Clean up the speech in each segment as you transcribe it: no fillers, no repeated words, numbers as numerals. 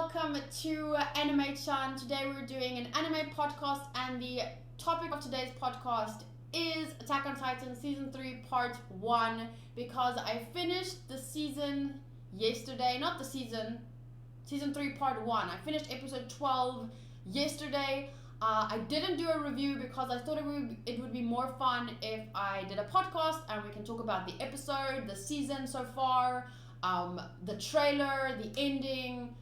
welcome to Anime-chan. Today we're doing an anime podcast, and the topic of today's podcast is Attack on Titan Season 3 Part 1, because I finished the season yesterday, not the season 3 Part 1. I finished episode 12 yesterday. I didn't do a review because I thought it would be more fun if I did a podcast and we can talk about the episode, the season so far, the trailer, the ending.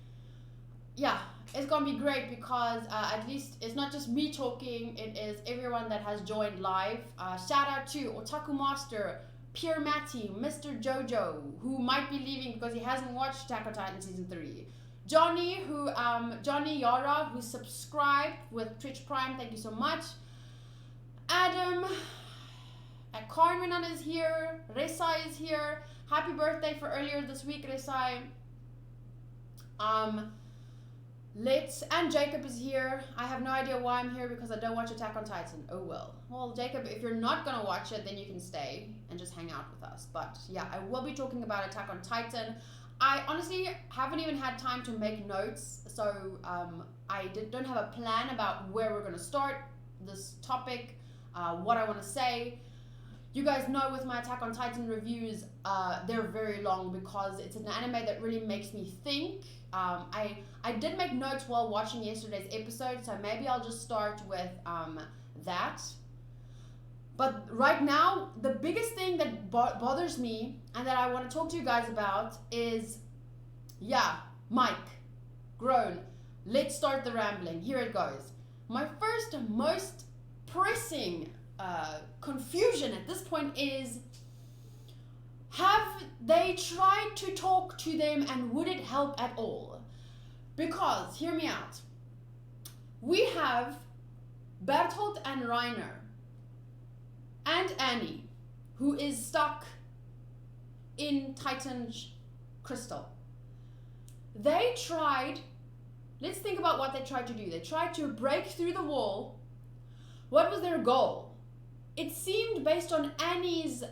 Yeah, it's gonna be great because at least it's not just me talking, it is everyone that has joined live. Shout out to Otaku Master, Pierre Matty, Mr. Jojo, who might be leaving because he hasn't watched Attack on Titan Season 3. Johnny Yara, who subscribed with Twitch Prime, thank you so much. Adam, Kyruin is here, Resai is here. Happy birthday for earlier this week, Resai. And Jacob is here. I have no idea why I'm here because I don't watch Attack on Titan. Oh well. Well, Jacob, if you're not gonna watch it, then you can stay and just hang out with us. But yeah, I will be talking about Attack on Titan. I honestly haven't even had time to make notes, so I don't have a plan about where we're gonna start this topic, what I want to say. You guys know with my Attack on Titan reviews, they're very long because it's an anime that really makes me think. I did make notes while watching yesterday's episode, so maybe I'll just start with that. But right now, the biggest thing that bothers me and that I want to talk to you guys about is, Mike, grown. Let's start the rambling. Here it goes. My first, most pressing confusion at this point is, have they tried to talk to them and would it help at all? Because, hear me out, we have Bertolt and Reiner and Annie, who is stuck in Titan Crystal. They tried, let's think about what they tried to do. They tried to break through the wall. What was their goal? It seemed based on Annie's,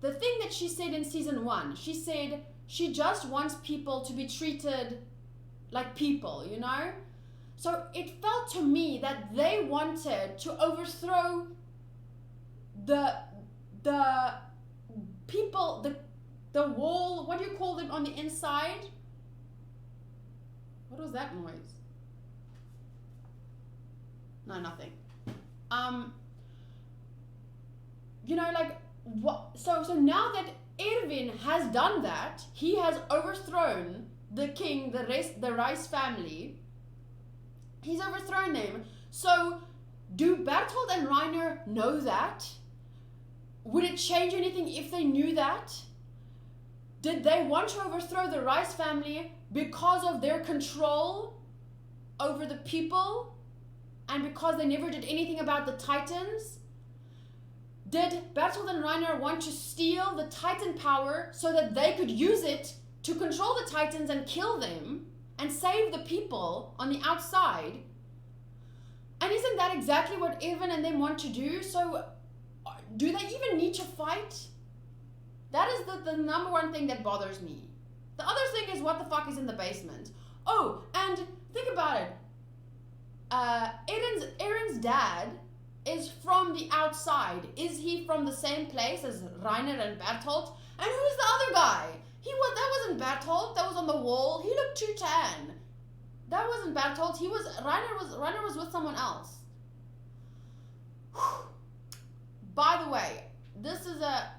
the thing that she said in season 1, she said she just wants people to be treated like people, you know? So it felt to me that they wanted to overthrow the people, the wall, what do you call them on the inside? What was that noise? No, nothing. You know, like, what? So now that Erwin has done that, he has overthrown the king, the Rice family. He's overthrown them. So, do Bertolt and Reiner know that? Would it change anything if they knew that? Did they want to overthrow the Rice family because of their control over the people? And because they never did anything about the Titans? Did Bertolt and Reiner want to steal the Titan power so that they could use it to control the Titans and kill them and save the people on the outside? And isn't that exactly what Erwin and them want to do? So do they even need to fight? That is the number one thing that bothers me. The other thing is, what the fuck is in the basement? Oh, and think about it. Eren's dad is from the outside. Is he from the same place as Reiner and Bertolt? And who's the other guy? That wasn't Bertolt. That was on the wall. He looked too tan. That wasn't Bertolt. Reiner was with someone else. Whew. By the way, this is a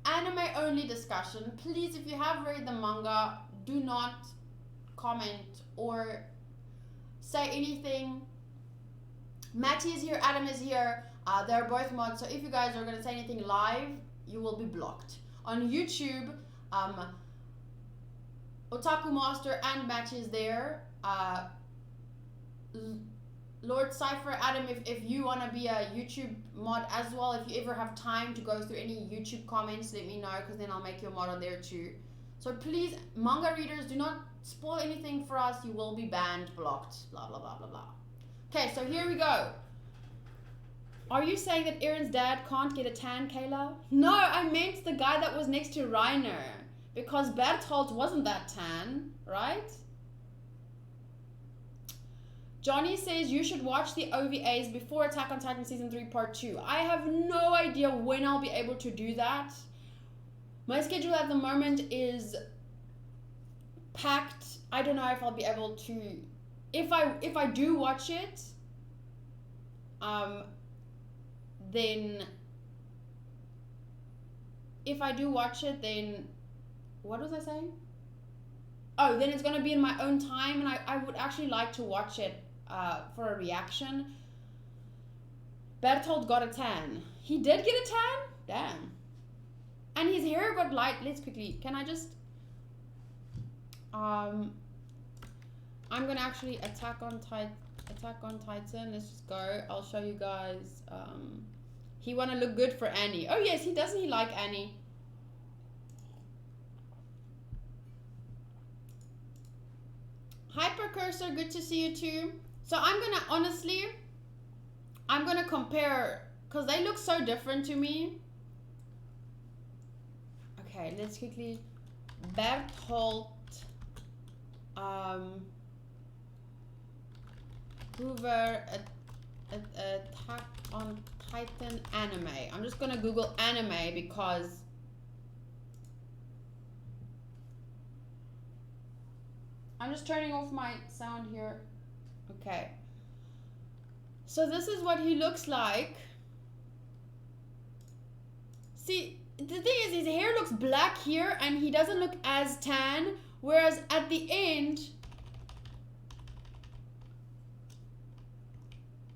anime only discussion. Please, if you have read the manga, do not comment or say anything. Matty is here, Adam is here. They're both mods, so if you guys are going to say anything live, you will be blocked. On YouTube, Otaku Master and Matty is there. Lord Cypher, Adam, if you want to be a YouTube mod as well, if you ever have time to go through any YouTube comments, let me know, because then I'll make you a mod on there too. So please, manga readers, do not spoil anything for us. You will be banned, blocked, blah, blah, blah, blah, blah. Okay, so here we go. Are you saying that Eren's dad can't get a tan, Kayla? No, I meant the guy that was next to Reiner. because Berthold wasn't that tan, right? Johnny says you should watch the OVAs before Attack on Titan Season 3 Part 2. I have no idea when I'll be able to do that. My schedule at the moment is packed. I don't know if I'll be able to... If I do watch it, then... If I do watch it, then... What was I saying? Oh, then it's going to be in my own time, and I would actually like to watch it for a reaction. Berthold got a tan. He did get a tan? Damn. And his hair got light. Let's quickly... Can I just... I'm going to actually Attack on Titan. Let's just go. I'll show you guys. He want to look good for Annie. Oh, yes. Doesn't he like Annie? Hi, Precursor. Good to see you too. So I'm going to, honestly, I'm going to compare, because they look so different to me. Okay, let's quickly. Berthold. Hoover. Attack on Titan anime. I'm just going to Google anime because... I'm just turning off my sound here. Okay. So this is what he looks like. See, the thing is his hair looks black here and he doesn't look as tan. Whereas at the end...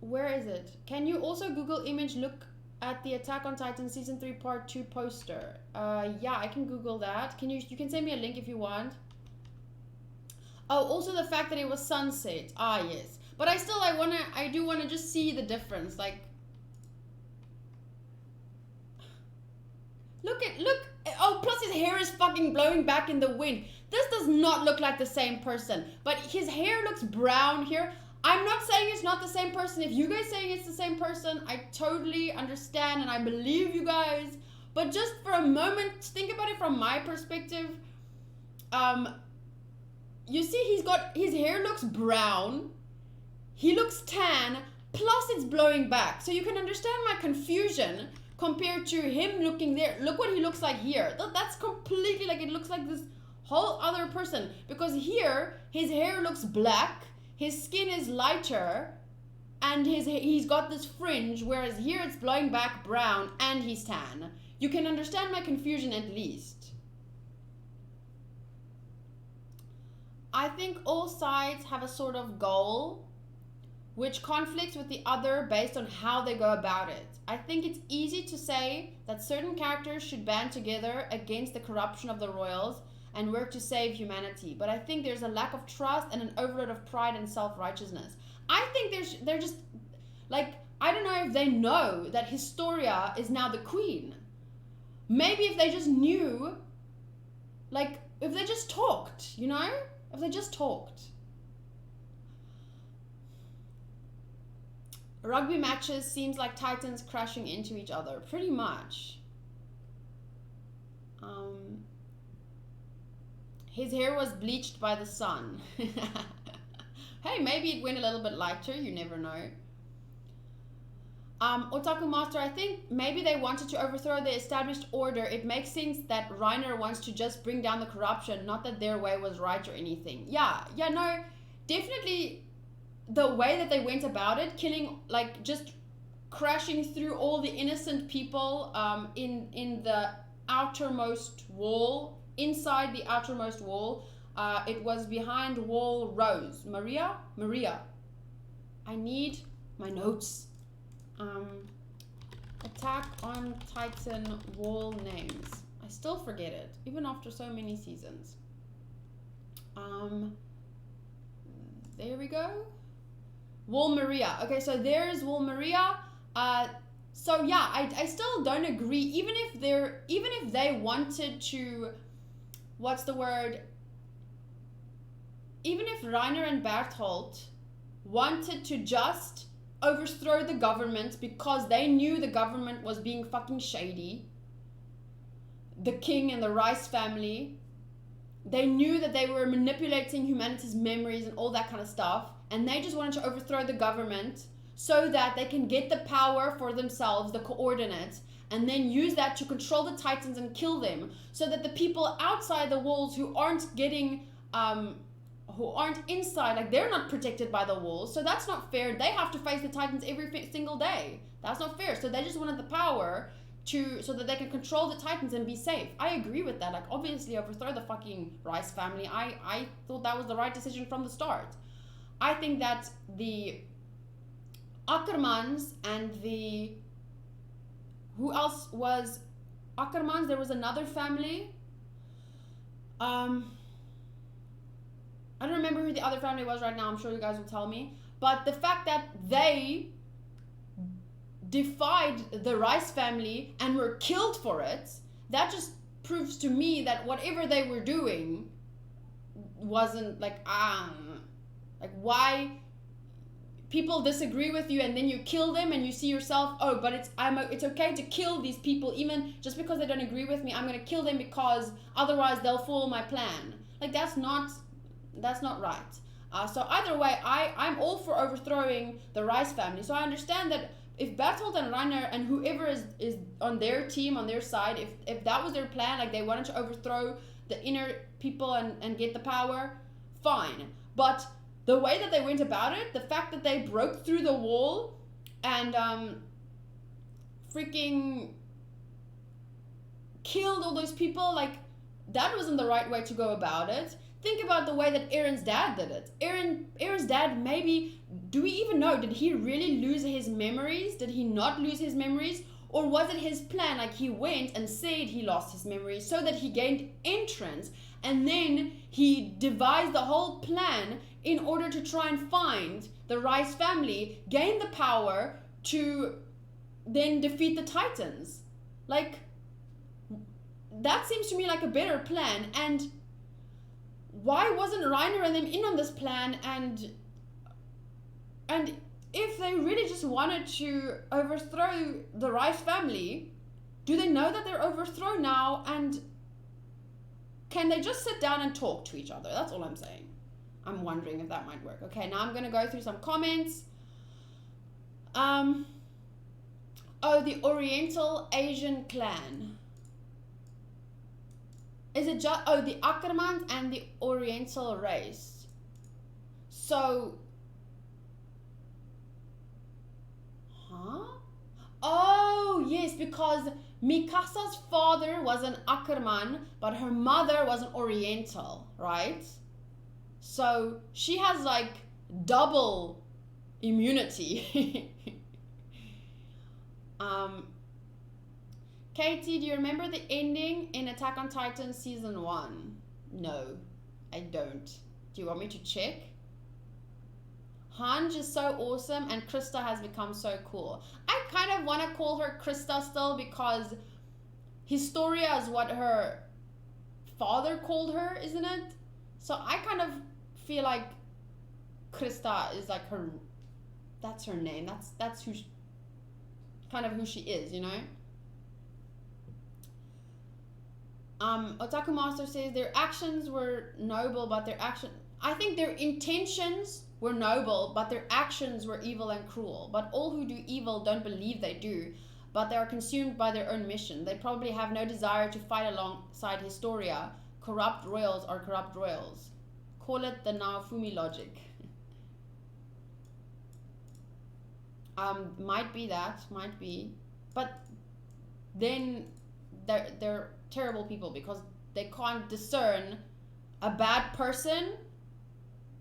Where is it? Can you also Google image look at the Attack on Titan Season 3 Part 2 poster? Yeah, I can Google that. You can send me a link if you want. Oh, also the fact that it was sunset. Ah, yes. But I do wanna just see the difference. Like, look. Oh, plus his hair is fucking blowing back in the wind. This does not look like the same person. But his hair looks brown here. I'm not saying it's not the same person. If you guys saying it's the same person, I totally understand and I believe you guys. But just for a moment, think about it from my perspective. You see, his hair looks brown, he looks tan, plus it's blowing back. So you can understand my confusion compared to him looking there. Look what he looks like here. That's completely like, it looks like this whole other person. Because here, his hair looks black, his skin is lighter, and he's got this fringe, whereas here it's blowing back brown and he's tan. You can understand my confusion at least. I think all sides have a sort of goal which conflicts with the other based on how they go about it. I think it's easy to say that certain characters should band together against the corruption of the royals and work to save humanity, but I think there's a lack of trust and an overload of pride and self-righteousness. I think they're just, like, I don't know if they know that Historia is now the queen. Maybe if they just knew, like, if they just talked, you know? If they just talked. Rugby matches seems like Titans crashing into each other. Pretty much. His hair was bleached by the sun. Hey, maybe it went a little bit lighter. You never know. Otaku Master, I think maybe they wanted to overthrow the established order. It makes sense that Reiner wants to just bring down the corruption, not that their way was right or anything. Yeah, no, definitely the way that they went about it, killing, like, just crashing through all the innocent people in the outermost wall, inside the outermost wall. It was behind wall Rose. Maria? I need my notes. Attack on Titan wall names. I still forget it, even after so many seasons. There we go. Wall Maria. Okay, so there's Wall Maria. So yeah, I still don't agree. Even if they wanted to, what's the word? Even if Reiner and Berthold wanted to just overthrow the government because they knew the government was being fucking shady, the king and the Rice family, they knew that they were manipulating humanity's memories and all that kind of stuff, and they just wanted to overthrow the government so that they can get the power for themselves, the coordinates, and then use that to control the Titans and kill them, so that the people outside the walls who aren't getting, who aren't inside, like they're not protected by the walls, so that's not fair. They have to face the Titans every single day. That's not fair. So they just wanted the power so that they can control the Titans and be safe. I agree with that. Like, obviously overthrow the fucking Rice family. I thought that was the right decision from the start. I think that the Ackermans and the... Who else was Ackermans? There was another family. I don't remember who the other family was right now. I'm sure you guys will tell me. But the fact that they defied the Rice family and were killed for it, that just proves to me that whatever they were doing wasn't like why people disagree with you and then you kill them and you see yourself, oh, but it's okay to kill these people even just because they don't agree with me. I'm going to kill them because otherwise they'll follow my plan. Like, that's not right. So either way, I'm all for overthrowing the Rice family. So I understand that if Bertolt and Rainer and whoever is on their team, on their side, if that was their plan, like they wanted to overthrow the inner people and get the power, fine. But the way that they went about it, the fact that they broke through the wall and freaking killed all those people, like, that wasn't the right way to go about it. Think about the way that Eren's dad did it. Eren's dad, maybe, do we even know, did he really lose his memories? Did he not lose his memories? Or was it his plan, like he went and said he lost his memories so that he gained entrance, and then he devised the whole plan in order to try and find the Rice family, gain the power to then defeat the Titans? Like, that seems to me like a better plan. And why wasn't Reiner and them in on this plan? And if they really just wanted to overthrow the Rice family, do they know that they're overthrown now? And can they just sit down and talk to each other? That's all I'm saying. I'm wondering if that might work. Okay, now I'm going to go through some comments. Oh, the Oriental Asian clan. Is it just... Oh, the Ackermans and the Oriental race. So... Huh? Oh, yes, because Mikasa's father was an Ackerman, but her mother was an Oriental, right? So she has like double immunity. Katie, do you remember the ending in Attack on Titan season 1? No, I don't. Do you want me to check? Hanj is so awesome and Krista has become so cool. I kind of want to call her Krista still because Historia is what her father called her, isn't it? So I kind of feel like Krista is like her, that's her name. That's who she, kind of who she is, you know? Otaku Master says their actions were noble, but I think their intentions were noble, but their actions were evil and cruel. But all who do evil don't believe they do, but they are consumed by their own mission. They probably have no desire to fight alongside Historia. Corrupt royals are corrupt royals. Call it the Naofumi logic. Might be that, might be. But then they're terrible people because they can't discern a bad person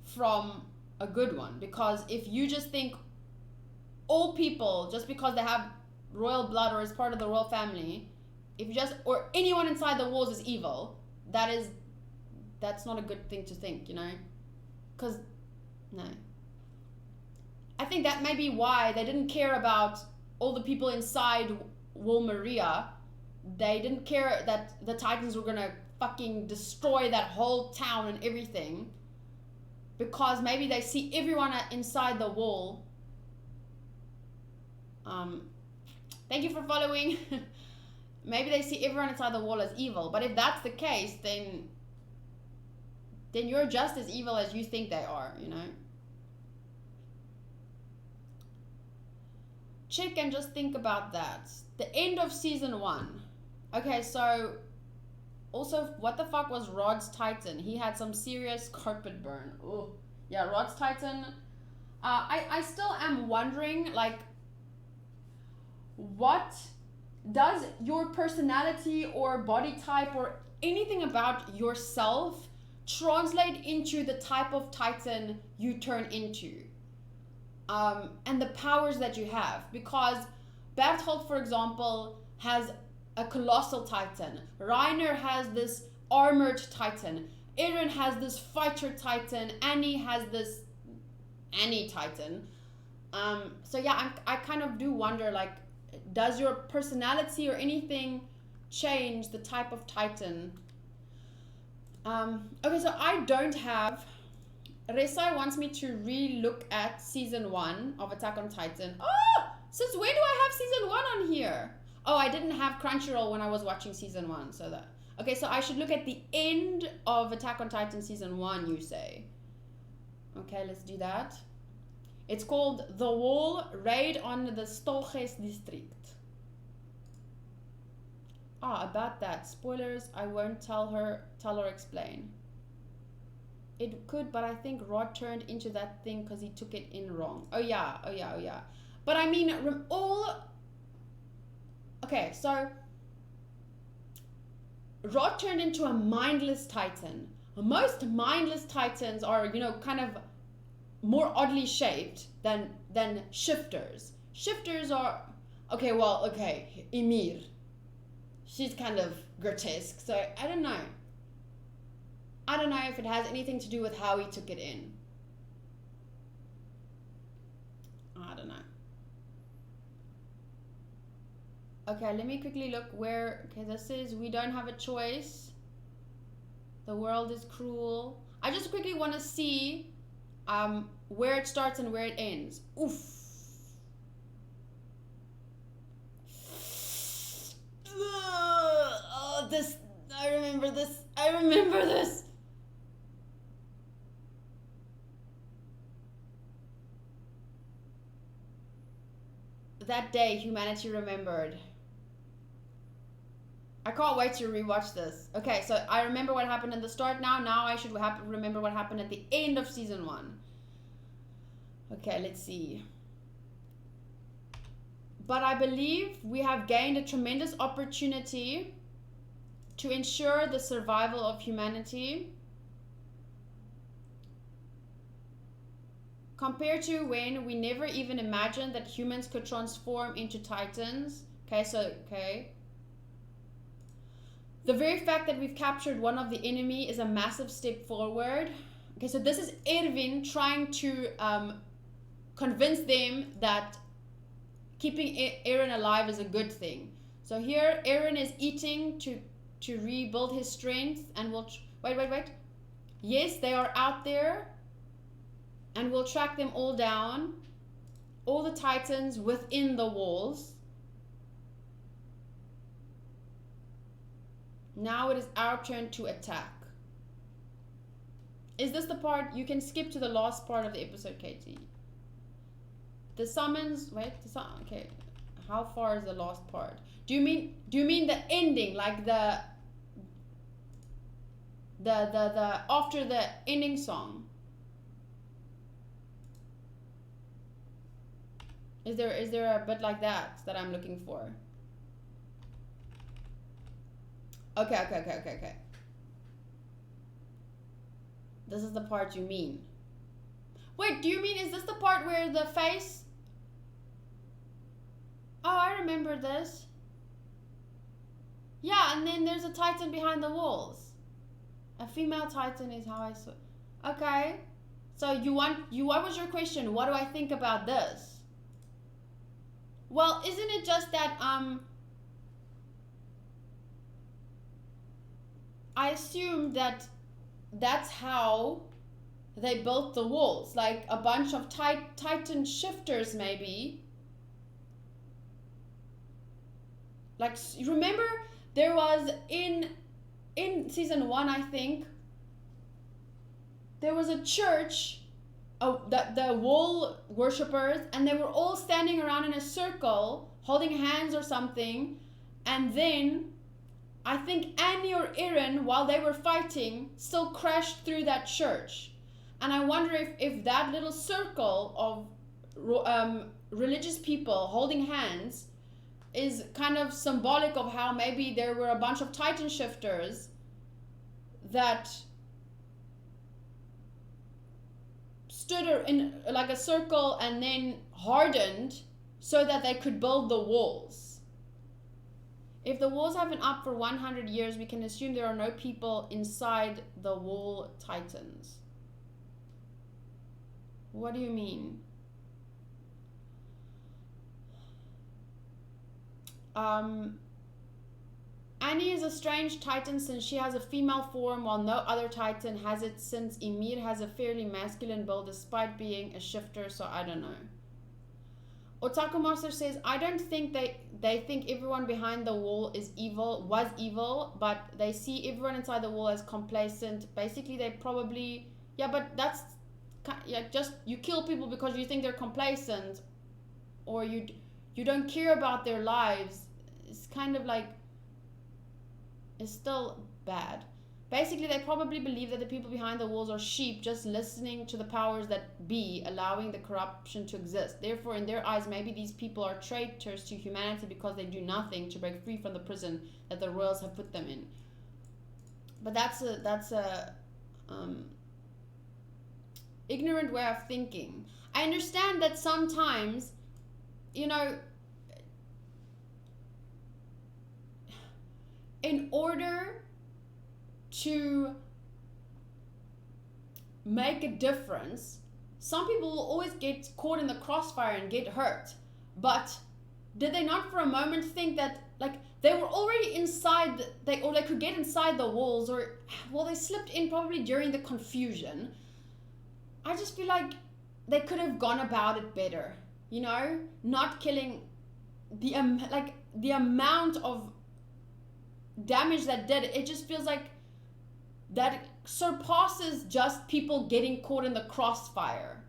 from a good one. Because if you just think all people, just because they have royal blood or is part of the royal family, if you just, or anyone inside the walls is evil, that's not a good thing to think, you know? Because, no. I think that may be why they didn't care about all the people inside Wall Maria. They didn't care that the Titans were gonna fucking destroy that whole town and everything. Because maybe they see everyone inside the wall. Thank you for following. Maybe they see everyone inside the wall as evil. But if that's the case, then then you're just as evil as you think they are, you know? Check and just think about that. The end of season 1. Okay, so also, what the fuck was Rod's Titan? He had some serious carpet burn. Oh, yeah, Rod's Titan. I still am wondering, like, what does your personality or body type or anything about yourself translate into the type of Titan you turn into? And the powers that you have, because Berthold, for example, has a colossal Titan. Reiner has this armored Titan. Eren has this fighter Titan. Annie has this Annie Titan. So yeah, I kind of do wonder, like, does your personality or anything change the type of Titan? Okay, so I don't have... Resai wants me to re-look at season 1 of Attack on Titan. Oh! Since when do I have season 1 on here? Oh, I didn't have Crunchyroll when I was watching season 1, so that... Okay, so I should look at the end of Attack on Titan season 1, you say. Okay, let's do that. It's called The Wall, Raid on the Stolges District. Ah, about that. Spoilers, I won't tell or explain. It could, but I think Rod turned into that thing because he took it in wrong. Oh yeah. But I mean, okay, so Rod turned into a mindless Titan. Most mindless Titans are, you know, kind of more oddly shaped than shifters. Shifters are... Okay, Ymir. She's kind of grotesque, so I don't know. I don't know if it has anything to do with how he took it in. I don't know. Okay, let me quickly look where... Okay, this is... We don't have a choice. The world is cruel. I just quickly want to see where it starts and where it ends. Oof. Oh, this... I remember this. That day, humanity remembered. I can't wait to rewatch this. Okay, so I remember what happened in the start now. Now I should remember what happened at the end of season 1. Okay, let's see. But I believe we have gained a tremendous opportunity to ensure the survival of humanity. Compared to when we never even imagined that humans could transform into Titans. Okay, so, okay. The very fact that we've captured one of the enemy is a massive step forward. Okay, so this is Erwin trying to convince them that keeping Eren alive is a good thing. So here, Eren is eating to rebuild his strength, and we'll... Wait. Yes, they are out there. And we'll track them all down. All the Titans within the walls. Now it is our turn to attack. Is this the part? You can skip to the last part of the episode, Katie. The summons... Wait, okay. How far is the last part? Do you mean the ending? Like the after the ending song? Is there a bit like that I'm looking for? Okay. This is the part you mean. Wait, do you mean, is this the part where the face... Oh, I remember this. Yeah, and then there's a Titan behind the walls. A female Titan is how I saw... Okay. So what was your question? What do I think about this? Well, isn't it just that, I assume that that's how they built the walls. Like a bunch of Titan shifters, maybe. Like, remember, there was in season 1, I think, there was a church, the wall worshippers, and they were all standing around in a circle holding hands or something, and then I think Annie or Eren, while they were fighting, still crashed through that church. And I wonder if that little circle of religious people holding hands is kind of symbolic of how maybe there were a bunch of Titan shifters that stood in like a circle and then hardened so that they could build the walls. If the walls have been up for 100 years, we can assume there are no people inside the wall Titans. What do you mean? Annie is a strange Titan since she has a female form while no other Titan has it, since Ymir has a fairly masculine build despite being a shifter, so I don't know. Otaku Master says, I don't think they think everyone behind the wall was evil, but they see everyone inside the wall as complacent. Basically, they probably, but that's, just you kill people because you think they're complacent, or you don't care about their lives. It's kind of like, it's still bad. Basically, they probably believe that the people behind the walls are sheep just listening to the powers that be, allowing the corruption to exist. Therefore, in their eyes, maybe these people are traitors to humanity because they do nothing to break free from the prison that the royals have put them in. But that's a ignorant way of thinking. I understand that sometimes, in order to make a difference, some people will always get caught in the crossfire and get hurt. But did they not for a moment think that, like, they were already inside, they could get inside the walls, or, well, they slipped in probably during the confusion. I just feel like they could have gone about it better, not killing the amount of damage that did. It just feels like that surpasses just people getting caught in the crossfire.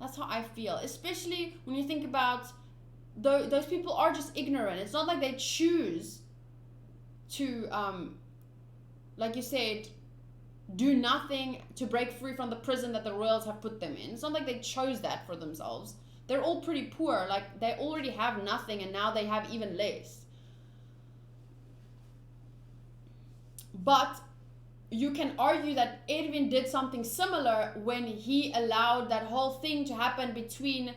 That's how I feel, especially when you think about those people are just ignorant. It's not like they choose to, like you said, do nothing to break free from the prison that the royals have put them in. It's not like they chose that for themselves. They're all pretty poor. Like, they already have nothing, and now they have even less. But you can argue that Erwin did something similar when he allowed that whole thing to happen between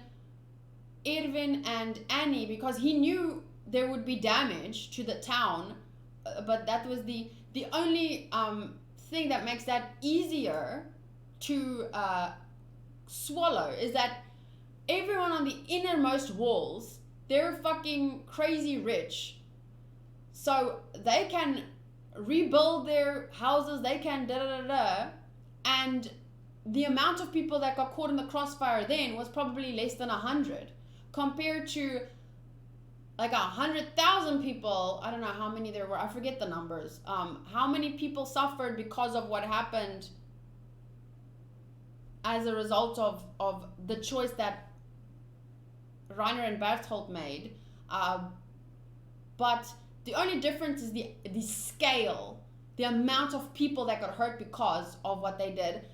Erwin and Annie, because he knew there would be damage to the town, but that was the only thing that makes that easier to swallow, is that everyone on the innermost walls, they're fucking crazy rich, so they can rebuild their houses, they can and the amount of people that got caught in the crossfire then was probably less than 100 compared to like 100,000 people. I don't know how many there were, I forget the numbers, how many people suffered because of what happened as a result of the choice that Reiner and Berthold made. But the only difference is the scale, the amount of people that got hurt because of what they did.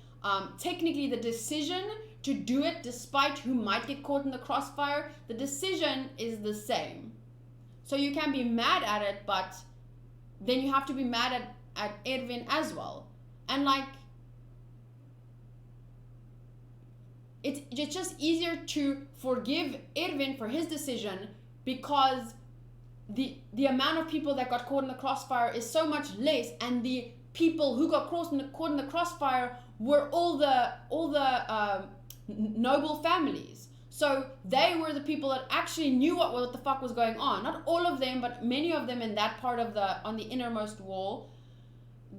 Technically, the decision to do it, despite who might get caught in the crossfire, the decision is the same. So you can be mad at it, but then you have to be mad at Erwin as well. And like, it's just easier to forgive Erwin for his decision because the amount of people that got caught in the crossfire is so much less, and the people who got caught in the crossfire were all the noble families. So they were the people that actually knew what the fuck was going on. Not all of them, but many of them in that part of on the innermost wall.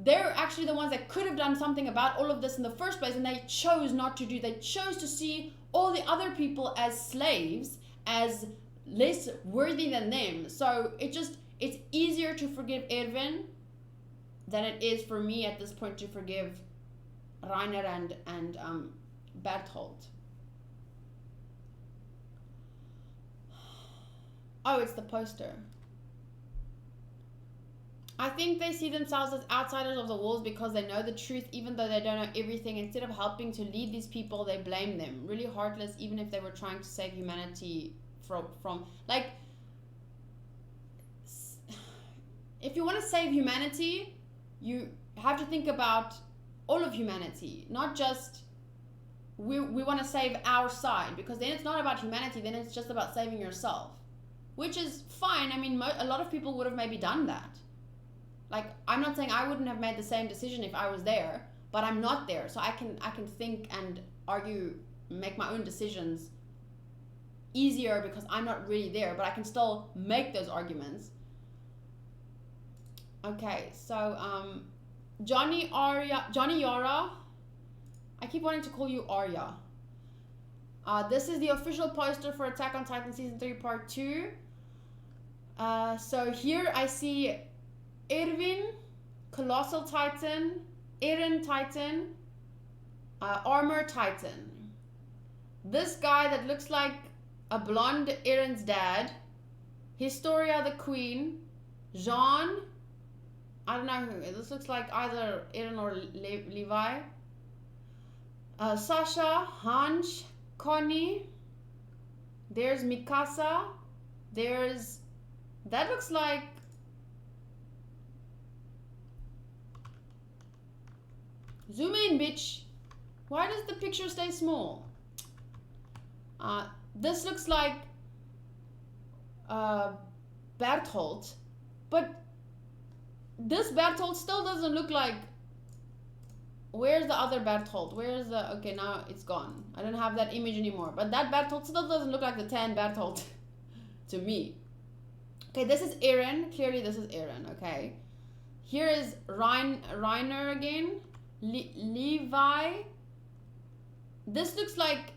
They're actually the ones that could have done something about all of this in the first place, and they chose not to do. They chose to see all the other people as slaves, as less worthy than them. So it's easier to forgive Erwin than it is for me at this point to forgive Reiner and Berthold. Oh, it's the poster. I think they see themselves as outsiders of the walls because they know the truth even though they don't know everything. Instead of helping to lead these people, they blame them. Really heartless, even if they were trying to save humanity from like, if you want to save humanity, you have to think about all of humanity, not just we want to save our side, because then it's not about humanity, then it's just about saving yourself, which is fine. I mean, a lot of people would have maybe done that. Like, I'm not saying I wouldn't have made the same decision if I was there, but I'm not there, so I can think and argue, make my own decisions easier because I'm not really there, but I can still make those arguments. Okay, so Johnny Yara, I keep wanting to call you Arya. This is the official poster for Attack on Titan Season 3 Part 2. So here I see Erwin, Colossal Titan, Eren Titan, Armor Titan. This guy that looks like a blonde Eren's dad, Historia the Queen, Jean, I don't know who, this looks like either Eren or Levi, Sasha, Hanj, Connie, there's Mikasa, there's, that looks like, zoom in, bitch. Why does the picture stay small? This looks like Berthold, but this Berthold still doesn't look like, where's the other Berthold? Where's the, okay, now it's gone. I don't have that image anymore, but that Berthold still doesn't look like the tan Berthold to me. Okay, this is Eren. Clearly this is Eren, okay. Here is Reiner again. Levi. This looks like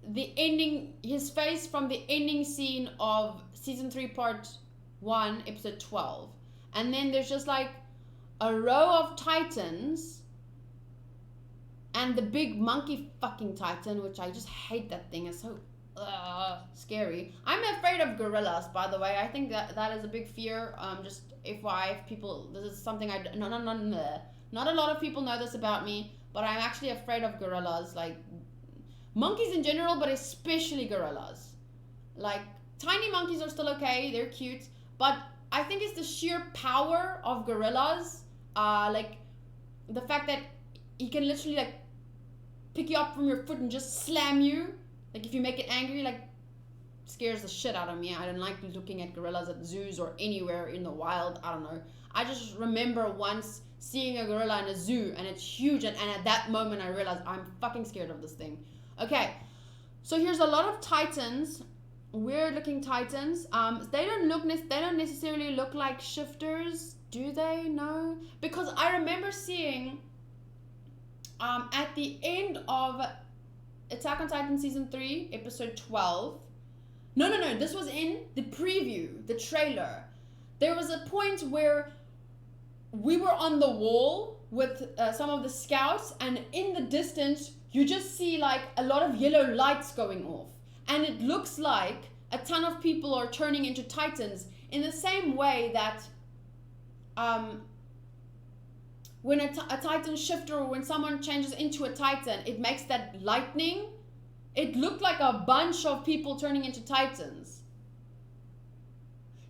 the ending, his face from the ending scene of Season 3 Part 1, Episode 12. And then there's just like a row of Titans and the big monkey fucking Titan, which I just hate. That thing is so scary. I'm afraid of gorillas, by the way. I think that is a big fear. Just FYI, if people, this is something not a lot of people know this about me, but I'm actually afraid of gorillas. Like, monkeys in general, but especially gorillas. Like, tiny monkeys are still okay, they're cute, but I think it's the sheer power of gorillas. Like, the fact that he can literally, like, pick you up from your foot and just slam you. Like, if you make it angry, like, scares the shit out of me. I don't like looking at gorillas at zoos or anywhere in the wild. I don't know. I just remember once seeing a gorilla in a zoo, and it's huge, and at that moment I realized I'm fucking scared of this thing. Okay, so here's a lot of Titans, weird looking Titans. They don't necessarily look like shifters, do they? No, because I remember seeing at the end of Attack on Titan Season 3 Episode 12, no, this was in the preview, the trailer. There was a point where we were on the wall with some of the scouts, and in the distance you just see like a lot of yellow lights going off, and it looks like a ton of people are turning into Titans, in the same way that when a Titan shifter, or when someone changes into a Titan, it makes that lightning. It looked like a bunch of people turning into Titans.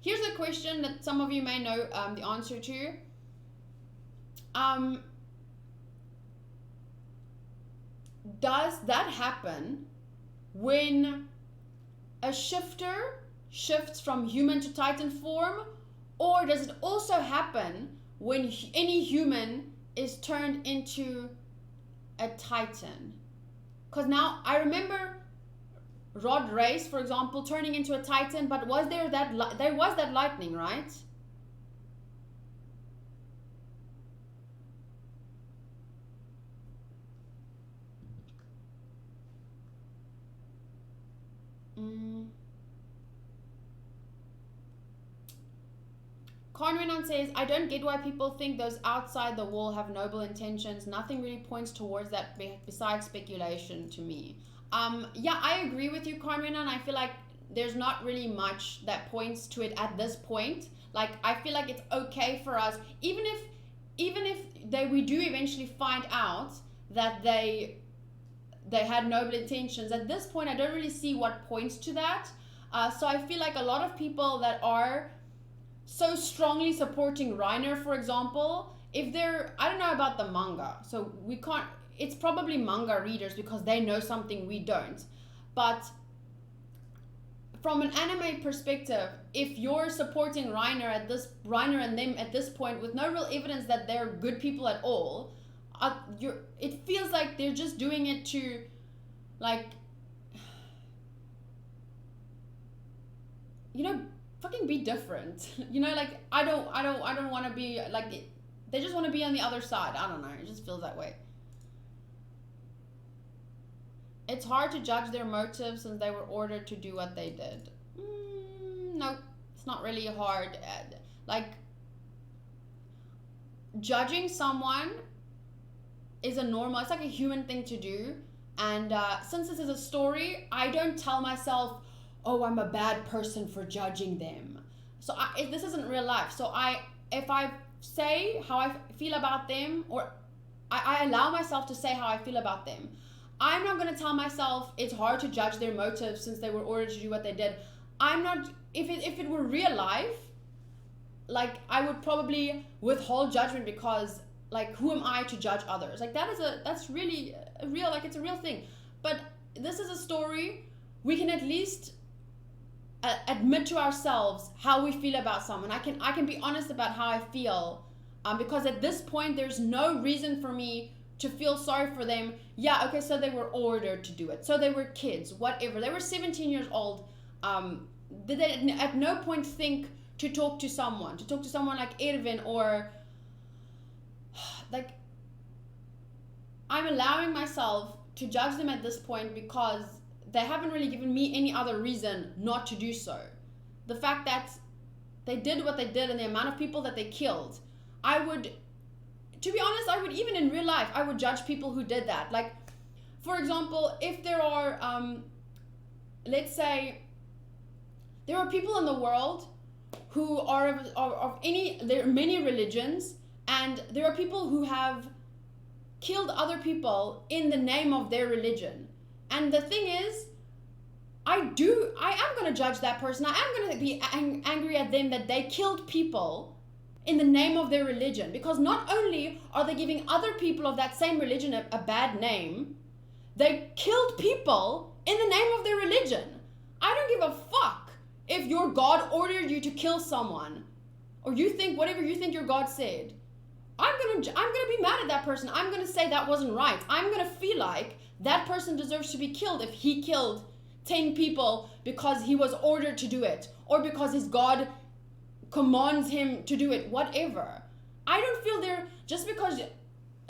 Here's a question that some of you may know the answer to. Does that happen when a shifter shifts from human to Titan form, or does it also happen when any human is turned into a Titan? Because now I remember Rod Race, for example, turning into a Titan, but was there was that lightning, right? Kyruin says, I don't get why people think those outside the wall have noble intentions. Nothing really points towards that besides speculation to me. Yeah, I agree with you, Kyruin. I feel like there's not really much that points to it at this point. Like, I feel like it's okay for us, even if we do eventually find out that they had noble intentions. At this point, I don't really see what points to that. So I feel like a lot of people that are so strongly supporting Reiner, for example, if they're, I don't know about the manga, so we can't, it's probably manga readers because they know something we don't. But from an anime perspective, if you're supporting Reiner and them at this point with no real evidence that they're good people at all, it feels like they're just doing it to, like, you know, fucking be different. You know, like, I don't want to be like, they just want to be on the other side. I don't know, it just feels that way. It's hard to judge their motives since they were ordered to do what they did. No, it's not really hard. Like, judging someone is it's like a human thing to do. And since this is a story, I don't tell myself, oh, I'm a bad person for judging them. So this isn't real life. So if I say how I feel about them, or I allow myself to say how I feel about them, I'm not going to tell myself it's hard to judge their motives since they were ordered to do what they did. I'm not, if it were real life, like, I would probably withhold judgment because, like, who am I to judge others? Like, that's really a real, like, it's a real thing. But this is a story. We can at least admit to ourselves how we feel about someone. I can be honest about how I feel, because at this point there's no reason for me to feel sorry for them. Yeah, okay, so they were ordered to do it, so they were kids, whatever, they were 17 years old. Did they at no point think to talk to someone like Erwin, or like, I'm allowing myself to judge them at this point because they haven't really given me any other reason not to do so. The fact that they did what they did and the amount of people that they killed, to be honest, I would, even in real life, I would judge people who did that. Like, for example, if there are, let's say, there are people in the world who are of there are many religions, and there are people who have killed other people in the name of their religion. And the thing is, I am going to judge that person. I am going to be angry at them that they killed people in the name of their religion, because not only are they giving other people of that same religion a bad name, they killed people in the name of their religion. I don't give a fuck if your God ordered you to kill someone, or you think whatever you think your God said. I'm gonna be mad at that person. I'm gonna say that wasn't right. I'm gonna feel like that person deserves to be killed if he killed 10 people because he was ordered to do it, or because his God commands him to do it, whatever. I don't feel they're, just because,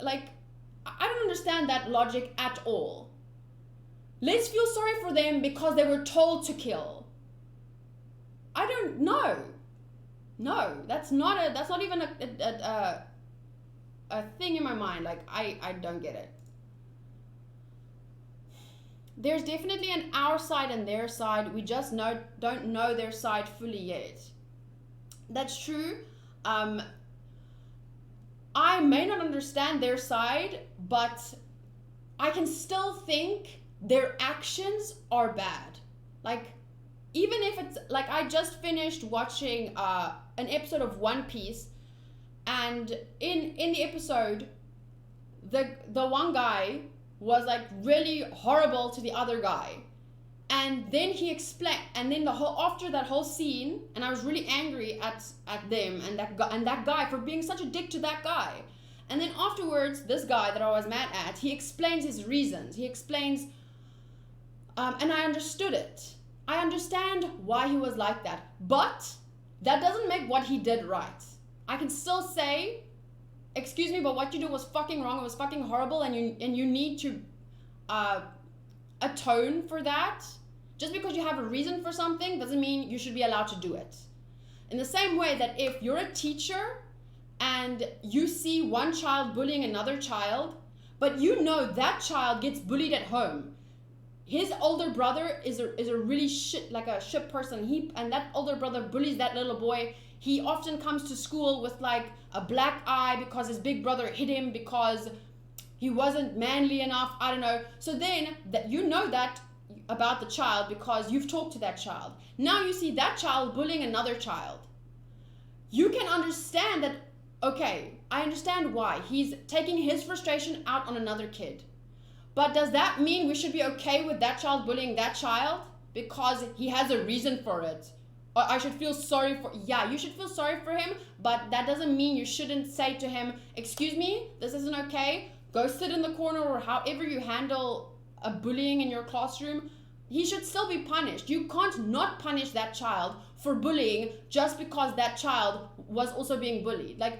like, I don't understand that logic at all. Let's feel sorry for them because they were told to kill. I don't know. No, that's not even a thing in my mind. Like, I don't get it. There's definitely an our side and their side. We just don't know their side fully yet. That's true. I may not understand their side, but I can still think their actions are bad. Like, even if it's, like, I just finished watching an episode of One Piece, and in the episode, the one guy was, like, really horrible to the other guy. And then he explained, and then after that whole scene, and I was really angry at them and that guy for being such a dick to that guy. And then afterwards, this guy that I was mad at, he explains his reasons. He explains, and I understood it. I understand why he was like that, but that doesn't make what he did right. I can still say, excuse me, but what you did was fucking wrong. It was fucking horrible, and you need to atone for that. Just because you have a reason for something doesn't mean you should be allowed to do it. In the same way that if you're a teacher and you see one child bullying another child, but you know that child gets bullied at home. His older brother is a really shit person. And that older brother bullies that little boy. He often comes to school with like a black eye because his big brother hit him because he wasn't manly enough. I don't know. So then that you know that about the child because you've talked to that child. Now you see that child bullying another child. You can understand that, okay, I understand why. He's taking his frustration out on another kid. But does that mean we should be okay with that child bullying that child? Because he has a reason for it. Or I should feel sorry for, yeah, you should feel sorry for him, but that doesn't mean you shouldn't say to him, excuse me, this isn't okay. Go sit in the corner, or however you handle a bullying in your classroom. He should still be punished. You can't not punish that child for bullying just because that child was also being bullied. Like,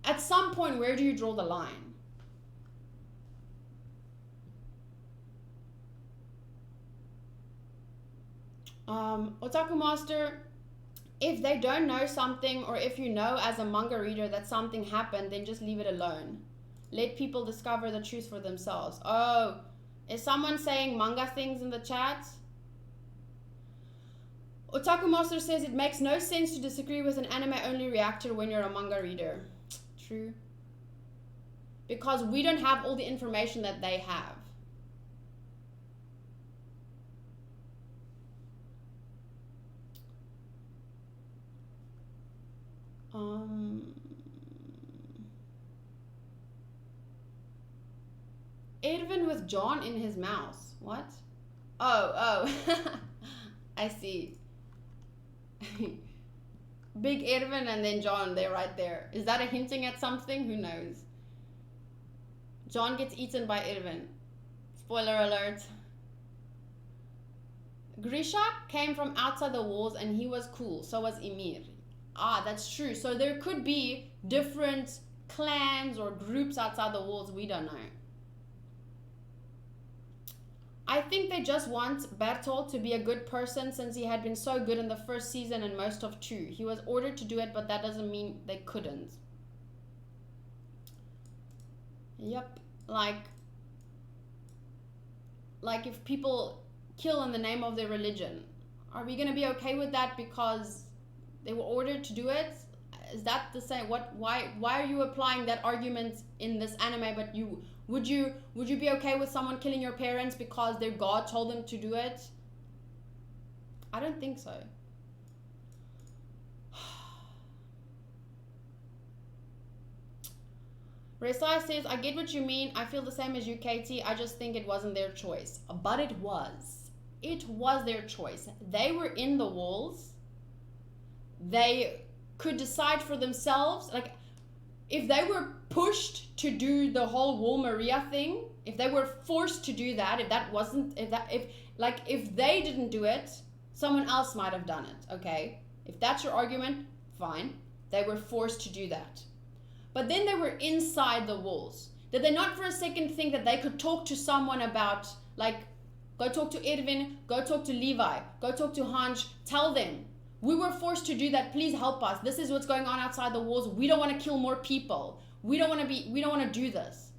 at some point, where do you draw the line? Otaku Master, if they don't know something, or if you know as a manga reader that something happened, then just leave it alone. Let people discover the truth for themselves. Oh, is someone saying manga things in the chat? Otaku Master says it makes no sense to disagree with an anime-only reactor when you're a manga reader. True. Because we don't have all the information that they have. Eren with John in his mouse. What? Oh. I see. Big Eren and then John, they're right there. Is that a hinting at something? Who knows? John gets eaten by Eren. Spoiler alert. Grisha came from outside the walls and he was cool. So was Ymir. Ah, that's true. So there could be different clans or groups outside the walls. We don't know. I think they just want Bertolt to be a good person since he had been so good in the first season and most of 2. He was ordered to do it, but that doesn't mean they couldn't. Yep. Like if people kill in the name of their religion, are we going to be okay with that because they were ordered to do it? Is that the same? Why are you applying that argument in this anime, but would you be okay with someone killing your parents because their God told them to do it? I don't think so. Resai says, I get what you mean. I feel the same as you, Katie. I just think it wasn't their choice. But it was. It was their choice. They were in the walls. They could decide for themselves. Like, if they were pushed to do the whole Wall Maria thing, if they were forced to do that, if they didn't do it, someone else might have done it, okay? If that's your argument, fine. They were forced to do that. But then they were inside the walls. Did they not for a second think that they could talk to someone about, like, go talk to Erwin, go talk to Levi, go talk to Hanj, tell them, we were forced to do that, please help us. This is what's going on outside the walls. We don't want to kill more people. We don't want to do this.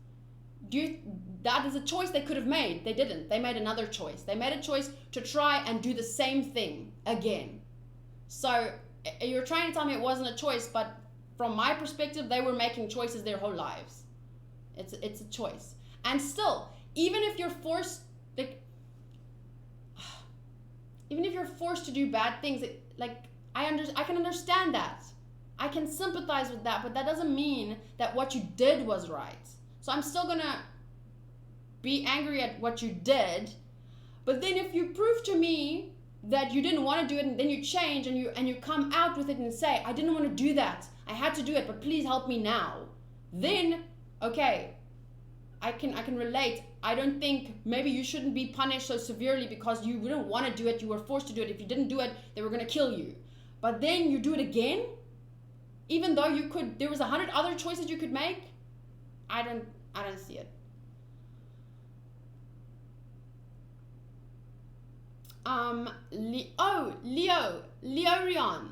That is a choice they could have made. They didn't. They made another choice. They made a choice to try and do the same thing again. So you're trying to tell me it wasn't a choice, but from my perspective, they were making choices their whole lives. It's a choice. And still, even if you're forced, even if you're forced to do bad things, I can understand that. I can sympathize with that, but that doesn't mean that what you did was right. So I'm still gonna be angry at what you did, but then if you prove to me that you didn't want to do it and then you change and you come out with it and say, I didn't want to do that, I had to do it, but please help me now, then okay, I can relate. I don't think maybe you shouldn't be punished so severely because you didn't want to do it, you were forced to do it. If you didn't do it, they were going to kill you. But then you do it again, even though there was 100 other choices you could make. I don't see it. Leorion.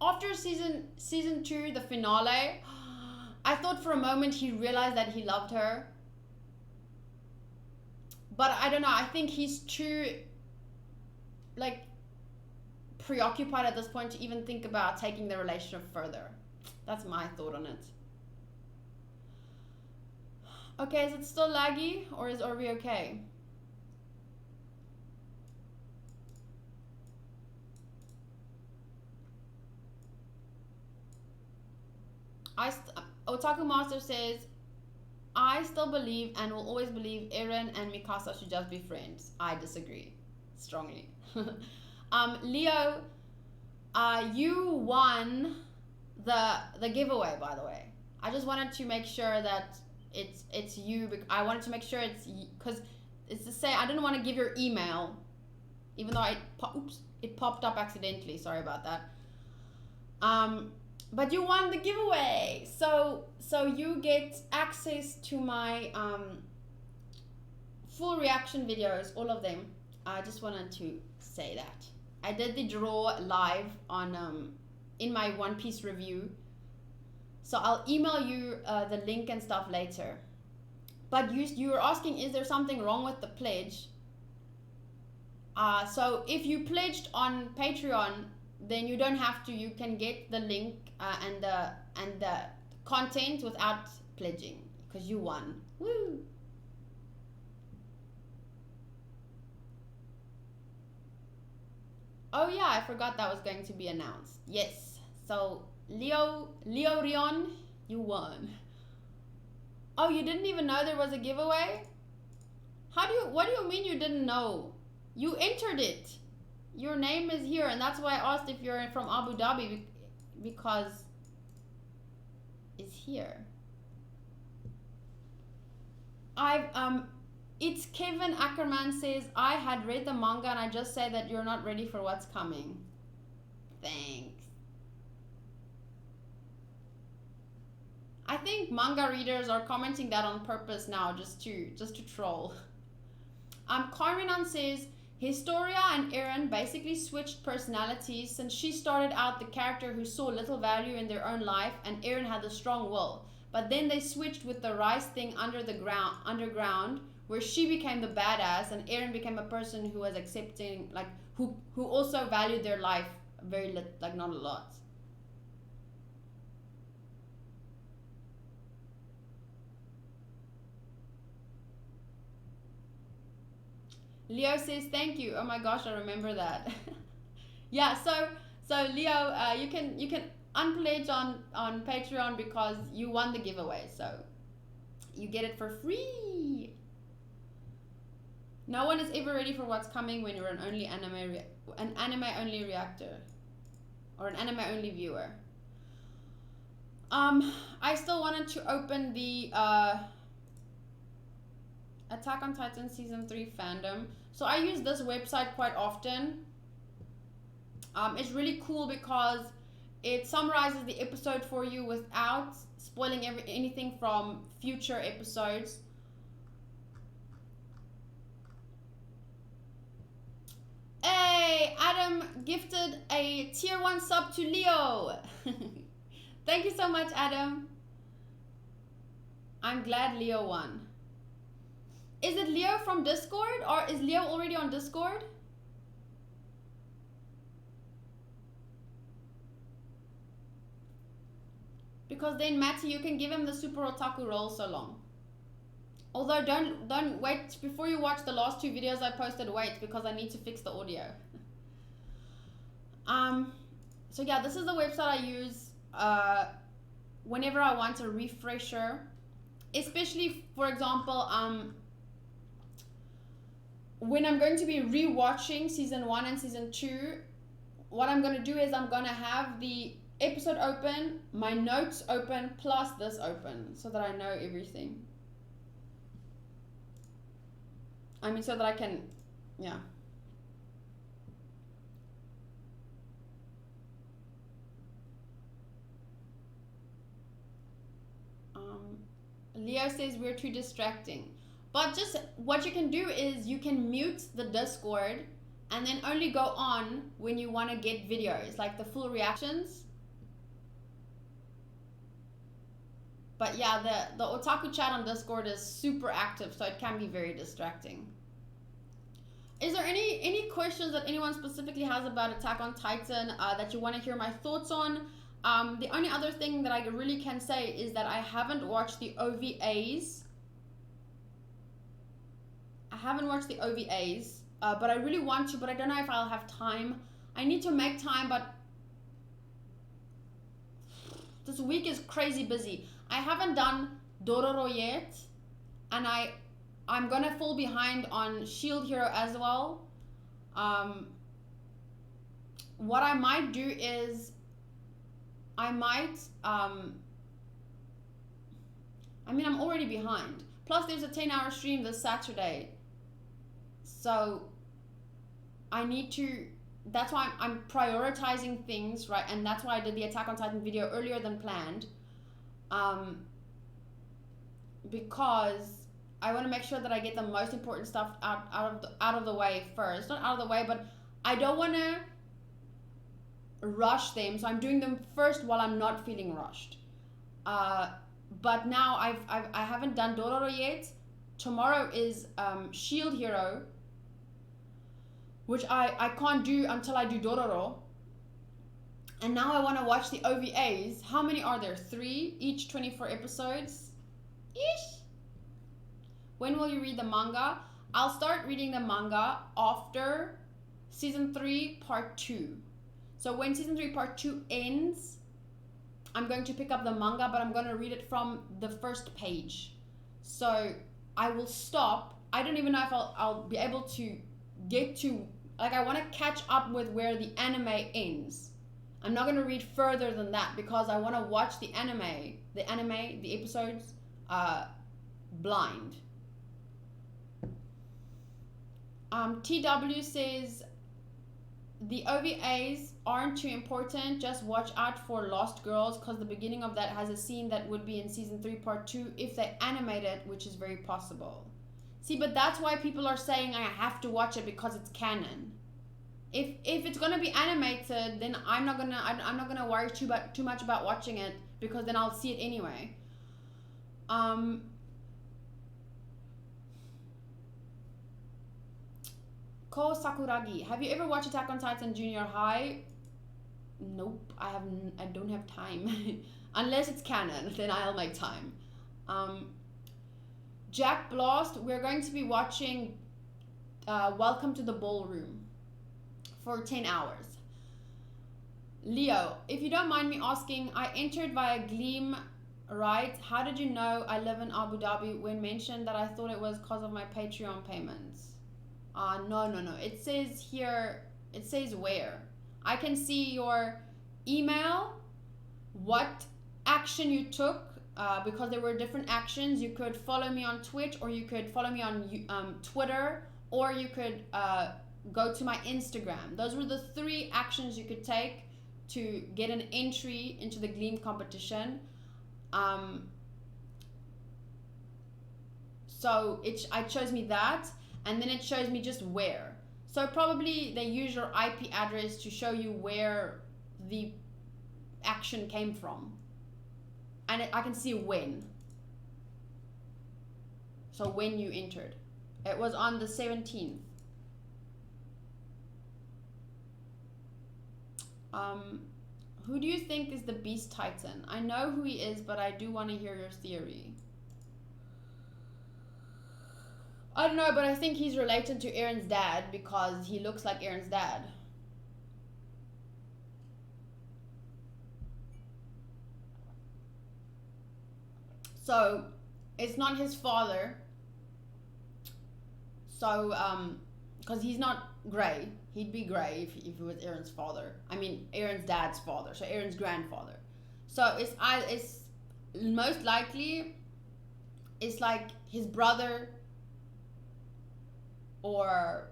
after season 2, the finale, I thought for a moment he realized that he loved her. But I don't know, I think he's too, like, preoccupied at this point to even think about taking the relationship further. That's my thought on it. Okay, is it still laggy, or are we okay? Otaku Master says, I still believe and will always believe Eren and Mikasa should just be friends. I disagree strongly. Leo, you won the giveaway, by the way. I just wanted to make sure that it's you. I wanted to make sure it's because it's to say I didn't want to give your email, even though it popped up accidentally. Sorry about that. But you won the giveaway, so you get access to my full reaction videos, all of them. I just wanted to say that I did the draw live on in my One Piece review, so I'll email you the link and stuff later. But you were asking, is there something wrong with the pledge? So if you pledged on Patreon, then you don't have to. You can get the link and the content without pledging, because you won. Woo! Oh yeah, I forgot that was going to be announced. Yes. So Leo Rion, you won. Oh, you didn't even know there was a giveaway? What do you mean you didn't know? You entered it. Your name is here, and that's why I asked if you're from Abu Dhabi, because it's here. It's Kevin Ackerman says, I had read the manga and I just say that you're not ready for what's coming. Thanks. I think manga readers are commenting that on purpose now, just to troll. Kyruin says, Historia and Eren basically switched personalities since she started out the character who saw little value in their own life and Eren had a strong will. But then they switched with the rice thing underground, where she became the badass and Eren became a person who was accepting, like, who also valued their life not a lot. Leo says thank you. Oh my gosh, I remember that. Yeah, so Leo, you can unpledge on Patreon because you won the giveaway, so you get it for free. No one is ever ready for what's coming when you're an anime only reactor or an anime only viewer. I still wanted to open the Attack on Titan Season 3 fandom. So I use this website quite often. It's really cool because it summarizes the episode for you without spoiling anything from future episodes. Hey, Adam gifted a tier 1 sub to Leo. Thank you so much, Adam. I'm glad Leo won. Is it Leo from Discord, or is Leo already on Discord? Because then Matty, you can give him the Super Otaku role so long. Although don't wait before you watch the last 2 videos I posted. Wait, because I need to fix the audio. So yeah, this is the website I use whenever I want a refresher, especially for example when I'm going to be rewatching season 1 and season 2. What I'm going to do is I'm going to have the episode open, my notes open, plus this open, so that I know everything. I mean, so that I can, yeah. Leo says we're too distracting. But just what you can do is you can mute the Discord and then only go on when you want to get videos, like the full reactions. But yeah, the otaku chat on Discord is super active, so it can be very distracting. Is there any questions that anyone specifically has about Attack on Titan that you want to hear my thoughts on? The only other thing that I really can say is that I haven't watched the OVAs. But I really want to, but I don't know if I'll have time. I need to make time, but this week is crazy busy. I haven't done Dororo yet, and I'm gonna fall behind on Shield Hero as well. What I might do is I might I'm already behind. Plus there's a 10-hour stream this Saturday. So I need to, that's why I'm prioritizing things, right? And that's why I did the Attack on Titan video earlier than planned. Because I want to make sure that I get the most important stuff out of the way first. Not out of the way, but I don't want to rush them, so I'm doing them first while I'm not feeling rushed. But now I haven't done Dororo yet. Tomorrow is Shield Hero, which I can't do until I do Dororo. And now I want to watch the OVAs. How many are there? 3, each 24 episodes ish. When will you read the manga? I'll start reading the manga after season 3 part 2. So when season 3 part 2 ends, I'm going to pick up the manga, but I'm going to read it from the first page. So I will stop. I don't even know if I'll be able to get to, like, I want to catch up with where the anime ends. I'm not going to read further than that because I want to watch the episodes blind. TW says the OVAs aren't too important, just watch out for Lost Girls because the beginning of that has a scene that would be in season 3 part 2 if they animate it, which is very possible. See, but that's why people are saying I have to watch it because it's canon. If it's gonna be animated, then I'm not gonna worry too much about watching it because then I'll see it anyway. Ko Sakuragi, have you ever watched Attack on Titan Junior High? Nope, I don't have time. Unless it's canon, then I'll make time. Jack Blast, we're going to be watching Welcome to the Ballroom for 10 hours. Leo, if you don't mind me asking, I entered via Gleam, right? How did you know I live in Abu Dhabi when mentioned that I thought it was because of my Patreon payments? No. It says here, it says where. I can see your email, what action you took, because there were different actions. You could follow me on Twitch, or you could follow me on Twitter, or you could go to my Instagram. Those were the 3 actions you could take to get an entry into the Gleam competition. So I chose me that, and then it shows me just where. So probably they use your IP address to show you where the action came from. And I can see when. So when you entered. It was on the 17th. Who do you think is the Beast Titan? I know who he is, but I do want to hear your theory. I don't know, but I think he's related to Eren's dad because he looks like Eren's dad. So, it's not his father. So, because he's not grey. He'd be grey if it was Eren's father. I mean, Eren's dad's father. So, Eren's grandfather. So, it's most likely, it's like his brother, or,